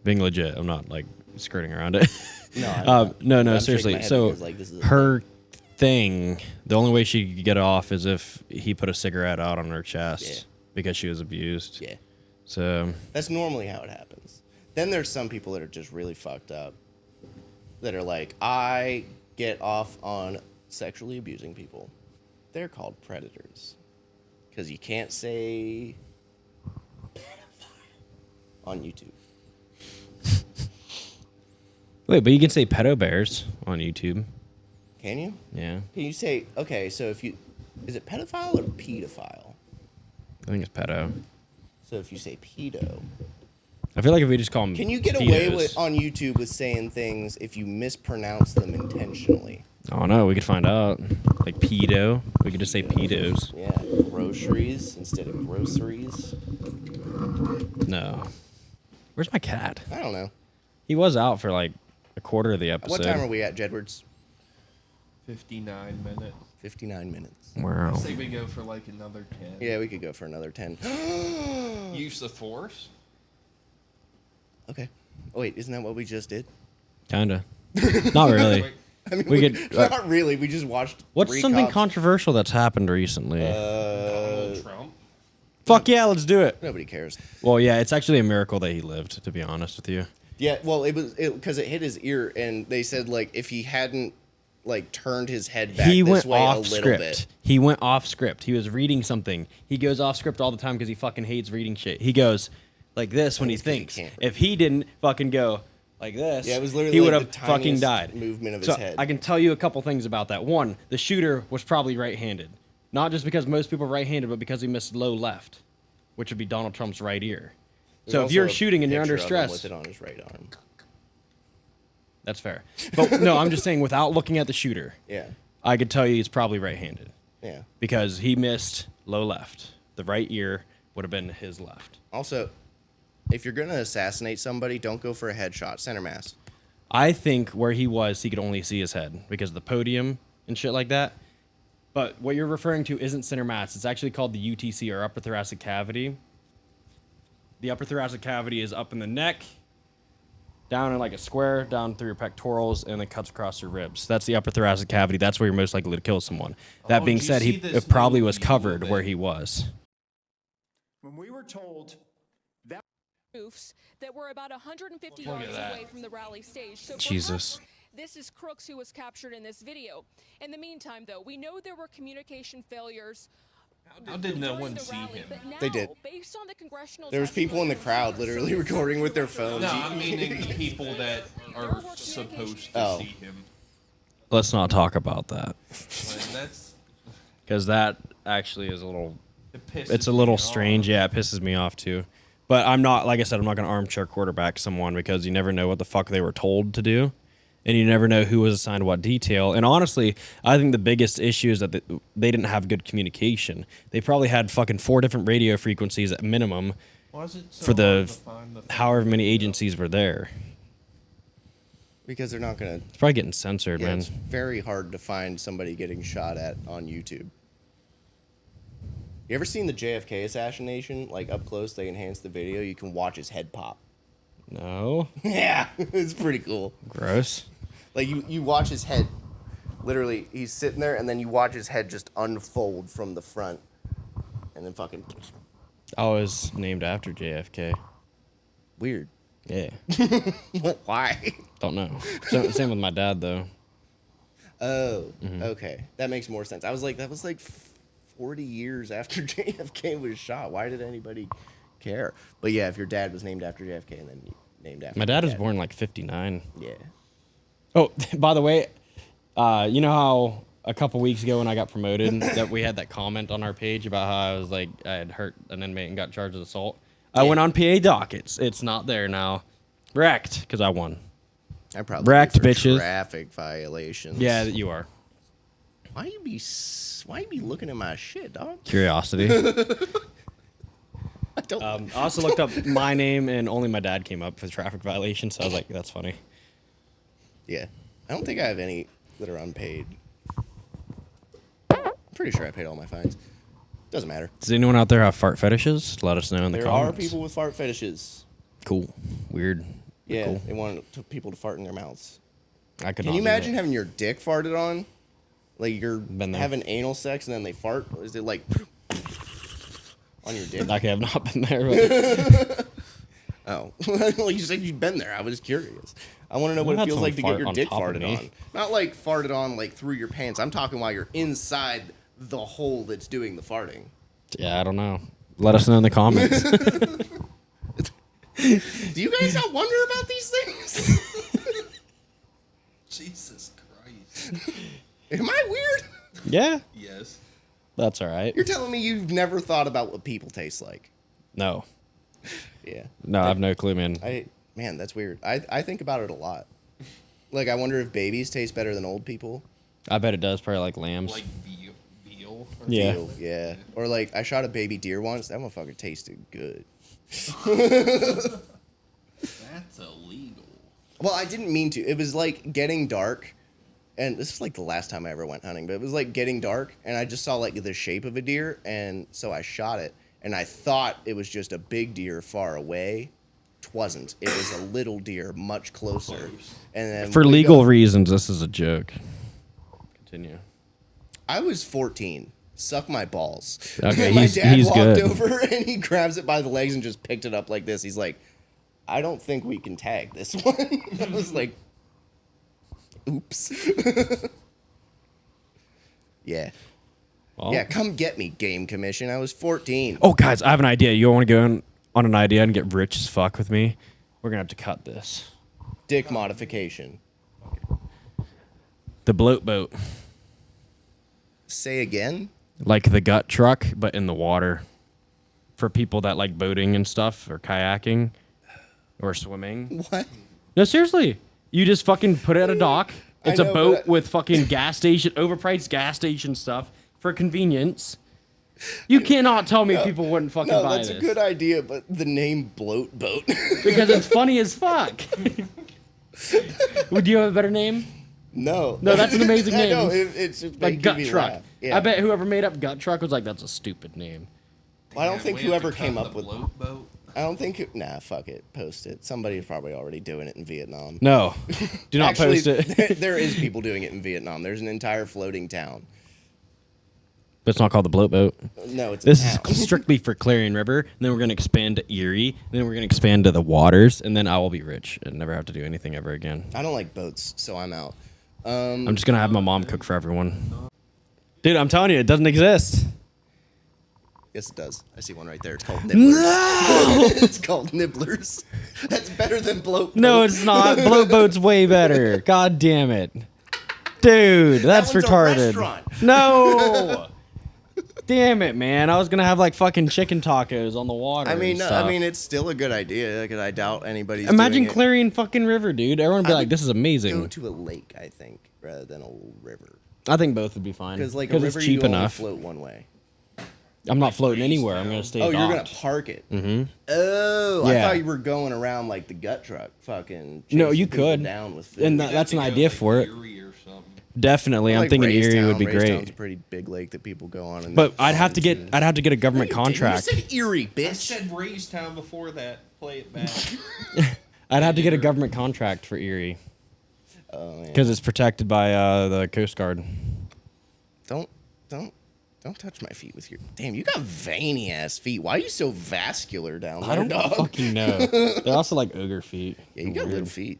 [SPEAKER 1] Being legit, I'm not like skirting around it.
[SPEAKER 2] No,
[SPEAKER 1] no,
[SPEAKER 2] I'm shaking
[SPEAKER 1] seriously.
[SPEAKER 2] my head
[SPEAKER 1] So
[SPEAKER 2] because, like, this is a
[SPEAKER 1] her thing, the only way she could get off is if he put a cigarette out on her chest
[SPEAKER 2] Yeah.
[SPEAKER 1] because she was abused.
[SPEAKER 2] Yeah.
[SPEAKER 1] So
[SPEAKER 2] That's normally how it happens. Then there's some people that are just really fucked up that are like, I get off on sexually abusing people. They're called predators. Because you can't say pedophile on YouTube.
[SPEAKER 1] wait, but you can say pedo bears on YouTube.
[SPEAKER 2] Can you?
[SPEAKER 1] Yeah,
[SPEAKER 2] Can you say, okay, so if you, is it pedophile or pedophile?
[SPEAKER 1] I think it's pedo.
[SPEAKER 2] So if you say pedo,
[SPEAKER 1] I feel like if we just call them,
[SPEAKER 2] can you get away with on YouTube with saying things if you mispronounce them intentionally?
[SPEAKER 1] Oh no, we could find out. Like pedo, we could just say pedos.
[SPEAKER 2] Yeah, groceries instead of groceries.
[SPEAKER 1] No, where's my cat?
[SPEAKER 2] I don't know.
[SPEAKER 1] He was out for like a quarter of the episode.
[SPEAKER 2] What time are we at, Jedwards?
[SPEAKER 3] 59 minutes.
[SPEAKER 2] 59 minutes.
[SPEAKER 1] Wow.
[SPEAKER 3] I say we go for like another 10.
[SPEAKER 2] Yeah, we could go for another 10.
[SPEAKER 3] Use of force?
[SPEAKER 2] Okay. Oh, wait, isn't that what we just did?
[SPEAKER 1] Kinda. Not really.
[SPEAKER 3] Wait,
[SPEAKER 2] I mean,
[SPEAKER 1] We could-
[SPEAKER 2] not really. We just watched.
[SPEAKER 1] What's
[SPEAKER 2] 3
[SPEAKER 1] something
[SPEAKER 2] cops.
[SPEAKER 1] controversial that's happened recently?
[SPEAKER 3] Donald Trump?
[SPEAKER 1] Fuck yeah, let's do it.
[SPEAKER 2] Nobody cares.
[SPEAKER 1] Well, yeah, it's actually a miracle that he lived, to be honest with you.
[SPEAKER 2] Yeah, well, it was because it hit his ear, and they said like if he hadn't like turned his head back
[SPEAKER 1] He
[SPEAKER 2] this
[SPEAKER 1] went
[SPEAKER 2] way a
[SPEAKER 1] off
[SPEAKER 2] little
[SPEAKER 1] script.
[SPEAKER 2] bit.
[SPEAKER 1] He went off script. He was reading something. He goes off script all the time because he fucking hates reading shit. He goes like this when he
[SPEAKER 2] That's 'cause he
[SPEAKER 1] thinks.
[SPEAKER 2] can't.
[SPEAKER 1] If he didn't fucking go like this,
[SPEAKER 2] Yeah, it was literally
[SPEAKER 1] he would
[SPEAKER 2] like
[SPEAKER 1] have
[SPEAKER 2] the
[SPEAKER 1] fucking
[SPEAKER 2] tiniest
[SPEAKER 1] died.
[SPEAKER 2] movement of
[SPEAKER 1] So
[SPEAKER 2] his head.
[SPEAKER 1] I can tell you a couple things about that. One, the shooter was probably right-handed. Not just because most people are right-handed, but because he missed low left, which would be Donald Trump's right ear.
[SPEAKER 2] There's
[SPEAKER 1] So if
[SPEAKER 2] also
[SPEAKER 1] you're
[SPEAKER 2] a
[SPEAKER 1] shooting and you're under
[SPEAKER 2] picture of him
[SPEAKER 1] stress,
[SPEAKER 2] with it on his right arm.
[SPEAKER 1] that's fair. But no, I'm just saying without looking at the shooter,
[SPEAKER 2] Yeah,
[SPEAKER 1] I could tell you he's probably right-handed
[SPEAKER 2] yeah.
[SPEAKER 1] because he missed low left. The right ear would have been his left.
[SPEAKER 2] Also, if you're gonna assassinate somebody, don't go for a headshot. Center mass.
[SPEAKER 1] I think where he was, he could only see his head because of the podium and shit like that. But what you're referring to isn't center mass. It's actually called the UTC, or upper thoracic cavity. The upper thoracic cavity is up in the neck, down in like a square, down through your pectorals, and then cuts across your ribs. That's the upper thoracic cavity. That's where you're most likely to kill someone. That
[SPEAKER 3] Oh,
[SPEAKER 1] being
[SPEAKER 3] did you
[SPEAKER 1] said,
[SPEAKER 3] see this
[SPEAKER 1] it probably
[SPEAKER 3] new
[SPEAKER 1] was
[SPEAKER 3] video
[SPEAKER 1] covered
[SPEAKER 3] that-
[SPEAKER 1] where he was.
[SPEAKER 6] When we were told roofs that were about 150
[SPEAKER 3] Look at
[SPEAKER 6] yards
[SPEAKER 3] that.
[SPEAKER 6] away from the rally stage. So
[SPEAKER 1] Jesus.
[SPEAKER 6] perhaps this is Crooks who was captured in this video. In the meantime, though, we know there were communication failures.
[SPEAKER 3] How did no
[SPEAKER 6] during
[SPEAKER 3] one
[SPEAKER 6] the
[SPEAKER 3] see
[SPEAKER 6] rally,
[SPEAKER 3] him?
[SPEAKER 6] but now,
[SPEAKER 2] They did.
[SPEAKER 6] Based on the congressional
[SPEAKER 2] There was people in the crowd literally recording with their phones.
[SPEAKER 3] No, I'm meaning people that are supposed to
[SPEAKER 2] Oh.
[SPEAKER 3] see him.
[SPEAKER 1] Let's not talk about that
[SPEAKER 3] Like, that's
[SPEAKER 1] because that actually is a little.
[SPEAKER 3] it
[SPEAKER 1] It's a
[SPEAKER 3] pisses
[SPEAKER 1] little
[SPEAKER 3] me
[SPEAKER 1] strange.
[SPEAKER 3] off.
[SPEAKER 1] Yeah, it pisses me off too. But I'm not, like I said, I'm not going to armchair quarterback someone because you never know what the fuck they were told to do. And you never know who was assigned what detail. And honestly, I think the biggest issue is that they didn't have good communication. They probably had fucking 4 different radio frequencies at minimum
[SPEAKER 3] Why is it so
[SPEAKER 1] for
[SPEAKER 3] hard
[SPEAKER 1] the
[SPEAKER 3] to find the
[SPEAKER 1] however many agencies were there.
[SPEAKER 2] Because they're not gonna.
[SPEAKER 1] It's probably getting censored,
[SPEAKER 2] Yeah,
[SPEAKER 1] man.
[SPEAKER 2] it's very hard to find somebody getting shot at on YouTube. You ever seen the JFK assassination? Like up close, they enhanced the video. You can watch his head pop.
[SPEAKER 1] No.
[SPEAKER 2] Yeah, it's pretty cool.
[SPEAKER 1] Gross.
[SPEAKER 2] Like you watch his head. Literally, he's sitting there, and then you watch his head just unfold from the front, and then fucking
[SPEAKER 1] I was named after JFK.
[SPEAKER 2] weird.
[SPEAKER 1] Yeah.
[SPEAKER 2] Why?
[SPEAKER 1] Don't know. Same with my dad, though.
[SPEAKER 2] Oh, okay, that makes more sense. I was like, that was like 40 years after JFK was shot. Why did anybody care? But yeah, if your dad was named after JFK and then you named after
[SPEAKER 1] My dad
[SPEAKER 2] your
[SPEAKER 1] was born like 59.
[SPEAKER 2] Yeah.
[SPEAKER 1] Oh, by the way, you know how a couple weeks ago when I got promoted that we had that comment on our page about how I was like I had hurt an inmate and got charged with assault? I went on PA dockets. It's not there now. Wrecked because I won.
[SPEAKER 2] I probably
[SPEAKER 1] Wrecked,
[SPEAKER 2] for
[SPEAKER 1] bitches.
[SPEAKER 2] traffic violations.
[SPEAKER 1] Yeah, you are.
[SPEAKER 2] Why you be looking at my shit, dog?
[SPEAKER 1] Curiosity.
[SPEAKER 2] I don't.
[SPEAKER 1] I also looked up my name and only my dad came up for traffic violations. So I was like, that's funny.
[SPEAKER 2] Yeah, I don't think I have any that are unpaid. Pretty sure I paid all my fines. Doesn't matter.
[SPEAKER 1] Does anyone out there have fart fetishes? Let us know in the
[SPEAKER 2] There
[SPEAKER 1] comments.
[SPEAKER 2] are people with fart fetishes.
[SPEAKER 1] Cool. Weird. But
[SPEAKER 2] Yeah,
[SPEAKER 1] Cool.
[SPEAKER 2] they want people to fart in their mouths.
[SPEAKER 1] I could
[SPEAKER 2] Can
[SPEAKER 1] not
[SPEAKER 2] you
[SPEAKER 1] do
[SPEAKER 2] imagine
[SPEAKER 1] that.
[SPEAKER 2] having your dick farted on? Like you're
[SPEAKER 1] Been there.
[SPEAKER 2] having anal sex and then they fart? Is it like on your dick?
[SPEAKER 1] Like I have not been there. But
[SPEAKER 2] Oh, well, you said you'd been there. I was curious. I want to know what
[SPEAKER 1] I've
[SPEAKER 2] it
[SPEAKER 1] had
[SPEAKER 2] feels like to
[SPEAKER 1] someone
[SPEAKER 2] get your
[SPEAKER 1] fart on
[SPEAKER 2] dick
[SPEAKER 1] top of
[SPEAKER 2] farted
[SPEAKER 1] me.
[SPEAKER 2] on. Not like farted on like through your pants. I'm talking while you're inside the hole that's doing the farting.
[SPEAKER 1] yeah, I don't know. Let us know in the comments.
[SPEAKER 2] Do you guys not wonder about these things?
[SPEAKER 3] Jesus Christ.
[SPEAKER 2] Am I weird?
[SPEAKER 1] Yeah,
[SPEAKER 3] Yes.
[SPEAKER 1] that's all right.
[SPEAKER 2] You're telling me you've never thought about what people taste like?
[SPEAKER 1] No,
[SPEAKER 2] Yeah.
[SPEAKER 1] no, I have no clue, man.
[SPEAKER 2] Man, that's weird. I think about it a lot. Like, I wonder if babies taste better than old people.
[SPEAKER 1] I bet it does. Probably like lambs.
[SPEAKER 3] Like veal. Or
[SPEAKER 1] Yeah.
[SPEAKER 2] Ew, yeah. Or like, I shot a baby deer once. That motherfucker tasted good.
[SPEAKER 3] That's illegal.
[SPEAKER 2] Well, I didn't mean to. It was like getting dark, and this is like the last time I ever went hunting, but it was like getting dark, and I just saw like the shape of a deer, and so I shot it, and I thought it was just a big deer far away. Twasn't. It was a little deer much closer.
[SPEAKER 3] Close.
[SPEAKER 2] And then
[SPEAKER 1] For
[SPEAKER 2] we
[SPEAKER 1] legal
[SPEAKER 2] go-
[SPEAKER 1] reasons, this is a joke. Continue.
[SPEAKER 2] I was 14. Suck my balls.
[SPEAKER 1] Okay,
[SPEAKER 2] And my dad
[SPEAKER 1] he's
[SPEAKER 2] walked
[SPEAKER 1] good.
[SPEAKER 2] over and he grabs it by the legs and just picked it up like this. He's like, I don't think we can tag this one. I was like, oops. Yeah.
[SPEAKER 1] Well,
[SPEAKER 2] Yeah, come get me, Game Commission. I was 14.
[SPEAKER 1] Oh, guys, I have an idea. You want to go on an idea and get rich as fuck with me? We're gonna have to cut this.
[SPEAKER 2] Dick modification.
[SPEAKER 1] The bloat boat,
[SPEAKER 2] Say again?
[SPEAKER 1] like the gut truck, but in the water, for people that like boating and stuff, or kayaking, or swimming.
[SPEAKER 2] What?
[SPEAKER 1] No, seriously. You just fucking put it at a dock. It's
[SPEAKER 2] I
[SPEAKER 1] a
[SPEAKER 2] know,
[SPEAKER 1] boat
[SPEAKER 2] but
[SPEAKER 1] with fucking gas station, overpriced gas station stuff for convenience. You cannot tell me people wouldn't fucking
[SPEAKER 2] No,
[SPEAKER 1] buy
[SPEAKER 2] that's
[SPEAKER 1] this.
[SPEAKER 2] a good idea, but the name Bloat Boat.
[SPEAKER 1] Because it's funny as fuck. Would you have a better name?
[SPEAKER 2] No.
[SPEAKER 1] No, that's an amazing
[SPEAKER 2] I know,
[SPEAKER 1] name.
[SPEAKER 2] it's just
[SPEAKER 1] Like
[SPEAKER 2] making
[SPEAKER 1] gut
[SPEAKER 2] me
[SPEAKER 1] truck.
[SPEAKER 2] laugh. Yeah.
[SPEAKER 1] I bet whoever made up gut truck was like, that's a stupid name.
[SPEAKER 2] Well, I don't
[SPEAKER 3] Yeah,
[SPEAKER 2] think
[SPEAKER 3] we have
[SPEAKER 2] whoever
[SPEAKER 3] to
[SPEAKER 2] came
[SPEAKER 3] cut
[SPEAKER 2] up
[SPEAKER 3] the
[SPEAKER 2] with.
[SPEAKER 3] bloat boat.
[SPEAKER 2] I don't think. Nah, fuck it. Post it. Somebody's probably already doing it in Vietnam.
[SPEAKER 1] No, do not
[SPEAKER 2] Actually,
[SPEAKER 1] post it.
[SPEAKER 2] there is people doing it in Vietnam. There's an entire floating town.
[SPEAKER 1] But it's not called the bloat boat.
[SPEAKER 2] No, it's
[SPEAKER 1] This
[SPEAKER 2] a town.
[SPEAKER 1] is strictly for Clarion River. And then we're going to expand to Erie. And then we're going to expand to the waters. And then I will be rich and never have to do anything ever again.
[SPEAKER 2] I don't like boats, so I'm out.
[SPEAKER 1] I'm just going to have my mom cook for everyone. Dude, I'm telling you, it doesn't exist.
[SPEAKER 2] Yes, it does. I see one right there. It's called Nibblers. No! It's called Nibblers. That's better than bloat.
[SPEAKER 1] No,
[SPEAKER 2] boat.
[SPEAKER 1] it's not. Bloat boat's way better. God damn it. Dude, that's
[SPEAKER 2] one's a
[SPEAKER 1] retarded.
[SPEAKER 2] restaurant.
[SPEAKER 1] No. Damn it, man. I was going to have like fucking chicken tacos on the water.
[SPEAKER 2] I mean,
[SPEAKER 1] and
[SPEAKER 2] no,
[SPEAKER 1] stuff.
[SPEAKER 2] I mean, it's still a good idea because I doubt anybody's.
[SPEAKER 1] Imagine
[SPEAKER 2] doing it.
[SPEAKER 1] Clarion fucking River, dude. Everyone would be
[SPEAKER 2] I
[SPEAKER 1] like,
[SPEAKER 2] would
[SPEAKER 1] this is amazing.
[SPEAKER 2] Go to a lake, I think, rather than a river.
[SPEAKER 1] I think both would be fine.
[SPEAKER 2] Because like a river,
[SPEAKER 1] it's cheap
[SPEAKER 2] you only
[SPEAKER 1] enough.
[SPEAKER 2] float one way.
[SPEAKER 1] I'm not floating anywhere. I'm going to stay
[SPEAKER 2] Oh, you're gonna
[SPEAKER 1] docked.
[SPEAKER 2] park it. Mm-hmm. Oh, I
[SPEAKER 1] Yeah.
[SPEAKER 2] thought you were going around like the gut truck, fucking.
[SPEAKER 1] No,
[SPEAKER 2] chasing
[SPEAKER 1] you
[SPEAKER 2] people
[SPEAKER 1] could.
[SPEAKER 2] Down with food.
[SPEAKER 1] And
[SPEAKER 3] You'd have
[SPEAKER 1] that's
[SPEAKER 3] to
[SPEAKER 1] an
[SPEAKER 3] go,
[SPEAKER 1] idea
[SPEAKER 3] like,
[SPEAKER 1] for it.
[SPEAKER 3] Erie or something.
[SPEAKER 1] Definitely. I'm
[SPEAKER 2] Like
[SPEAKER 1] thinking Erie
[SPEAKER 2] Raystown.
[SPEAKER 1] would be
[SPEAKER 2] Raystown's
[SPEAKER 1] great.
[SPEAKER 2] a pretty big lake that people go on. And
[SPEAKER 1] But I'd have to get a government
[SPEAKER 2] You
[SPEAKER 1] contract.
[SPEAKER 2] said Erie,
[SPEAKER 3] I
[SPEAKER 2] bitch.
[SPEAKER 3] said Raystown before that. Play it back.
[SPEAKER 1] I'd have to get a government contract for Erie
[SPEAKER 2] Oh, man.
[SPEAKER 1] because it's protected by the Coast Guard.
[SPEAKER 2] Don't touch my feet with your. Damn, you got veiny ass feet. Why are you so vascular down there,
[SPEAKER 1] I don't
[SPEAKER 2] dog?
[SPEAKER 1] fucking know. They're also like ogre feet.
[SPEAKER 2] Yeah, you got
[SPEAKER 1] Weird.
[SPEAKER 2] little feet.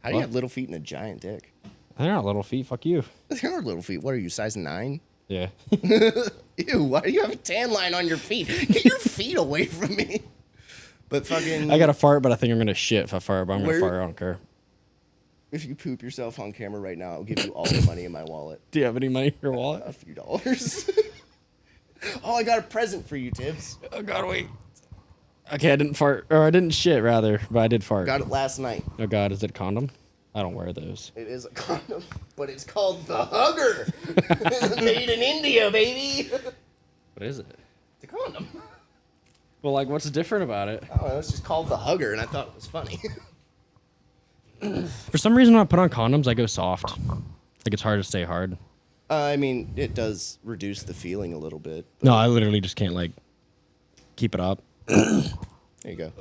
[SPEAKER 2] How do you
[SPEAKER 1] What?
[SPEAKER 2] have little feet and a giant dick?
[SPEAKER 1] They're not little feet. Fuck you.
[SPEAKER 2] There are little feet. What are you, size 9?
[SPEAKER 1] Yeah.
[SPEAKER 2] Ew, why do you have a tan line on your feet? Get your feet away from me. But fucking.
[SPEAKER 1] I got to fart, but I think I'm gonna shit if I fart. But I'm gonna
[SPEAKER 2] Where-
[SPEAKER 1] fart. I don't care.
[SPEAKER 2] If you poop yourself on camera right now, I'll give you all the money in my wallet.
[SPEAKER 1] Do you have any money in your wallet?
[SPEAKER 2] A few dollars. Oh, I got a present for you, Tibbs.
[SPEAKER 1] Oh God, wait. Okay, I didn't fart, or I didn't shit rather, but I did fart.
[SPEAKER 2] Got it last night.
[SPEAKER 1] Oh God, is it a condom? I don't wear those.
[SPEAKER 2] It is a condom, but it's called the Hugger. Made in India, baby.
[SPEAKER 1] What is it?
[SPEAKER 2] It's a condom.
[SPEAKER 1] Well, like, what's different about it?
[SPEAKER 2] I don't know, it's just called the Hugger, and I thought it was funny.
[SPEAKER 1] For some reason, when I put on condoms, I go soft. Like it's hard to stay hard.
[SPEAKER 2] I mean, it does reduce the feeling a little bit.
[SPEAKER 1] No, I literally just can't like keep it up.
[SPEAKER 2] There you go.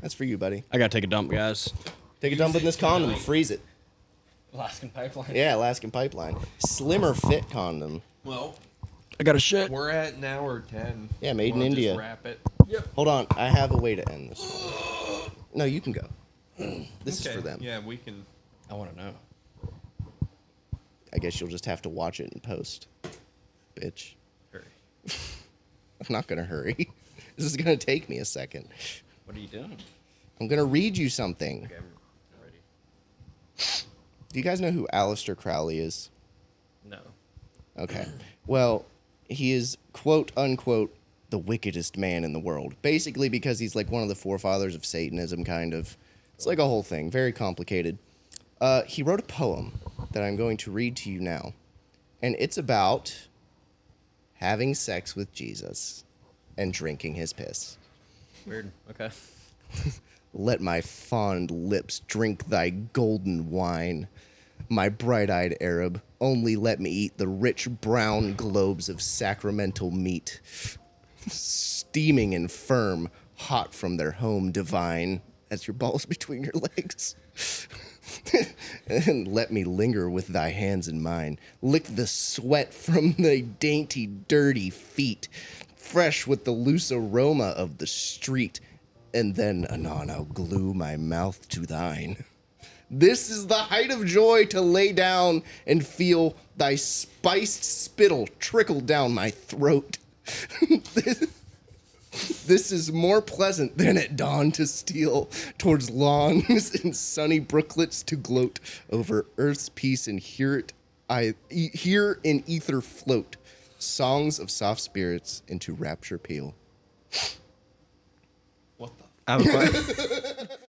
[SPEAKER 2] That's for you, buddy.
[SPEAKER 1] I gotta take a dump, guys.
[SPEAKER 2] Take a dump in this condom, freeze it.
[SPEAKER 1] Alaskan pipeline.
[SPEAKER 2] Yeah, Alaskan Pipeline. Slimmer fit condom.
[SPEAKER 3] Well,
[SPEAKER 1] I got a shit.
[SPEAKER 3] we're at an hour 10.
[SPEAKER 2] Yeah, made in
[SPEAKER 3] Wanna just
[SPEAKER 2] India.
[SPEAKER 3] Wrap it.
[SPEAKER 2] Hold on, I have a way to end this one. No, you can go. This is
[SPEAKER 3] Okay,
[SPEAKER 2] for them.
[SPEAKER 3] Yeah, we can.
[SPEAKER 1] I want to know.
[SPEAKER 2] I guess you'll just have to watch it in post. Bitch. I'm not gonna hurry. This is gonna take me a second.
[SPEAKER 1] What are you doing?
[SPEAKER 2] I'm gonna read you something.
[SPEAKER 1] Okay, I'm ready.
[SPEAKER 2] Do you guys know who Aleister Crowley is?
[SPEAKER 1] No.
[SPEAKER 2] Okay. Well, he is quote unquote the wickedest man in the world. Basically because he's like one of the forefathers of Satanism, kind of. It's like a whole thing. Very complicated. He wrote a poem that I'm going to read to you now. And it's about having sex with Jesus and drinking his piss.
[SPEAKER 1] Weird. Okay.
[SPEAKER 2] Let my fond lips drink thy golden wine. My bright-eyed Arab, only let me eat the rich brown globes of sacramental meat, steaming and firm, hot from their home divine, as your balls between your legs. And let me linger with thy hands in mine. Lick the sweat from thy dainty, dirty feet, fresh with the loose aroma of the street. And then anon I'll glue my mouth to thine. This is the height of joy to lay down and feel thy spiced spittle trickle down my throat. This is more pleasant than at dawn to steal towards lawns and sunny brooklets to gloat over earth's peace and hear in ether float songs of soft spirits into rapture peal.
[SPEAKER 3] What the?
[SPEAKER 1] I have a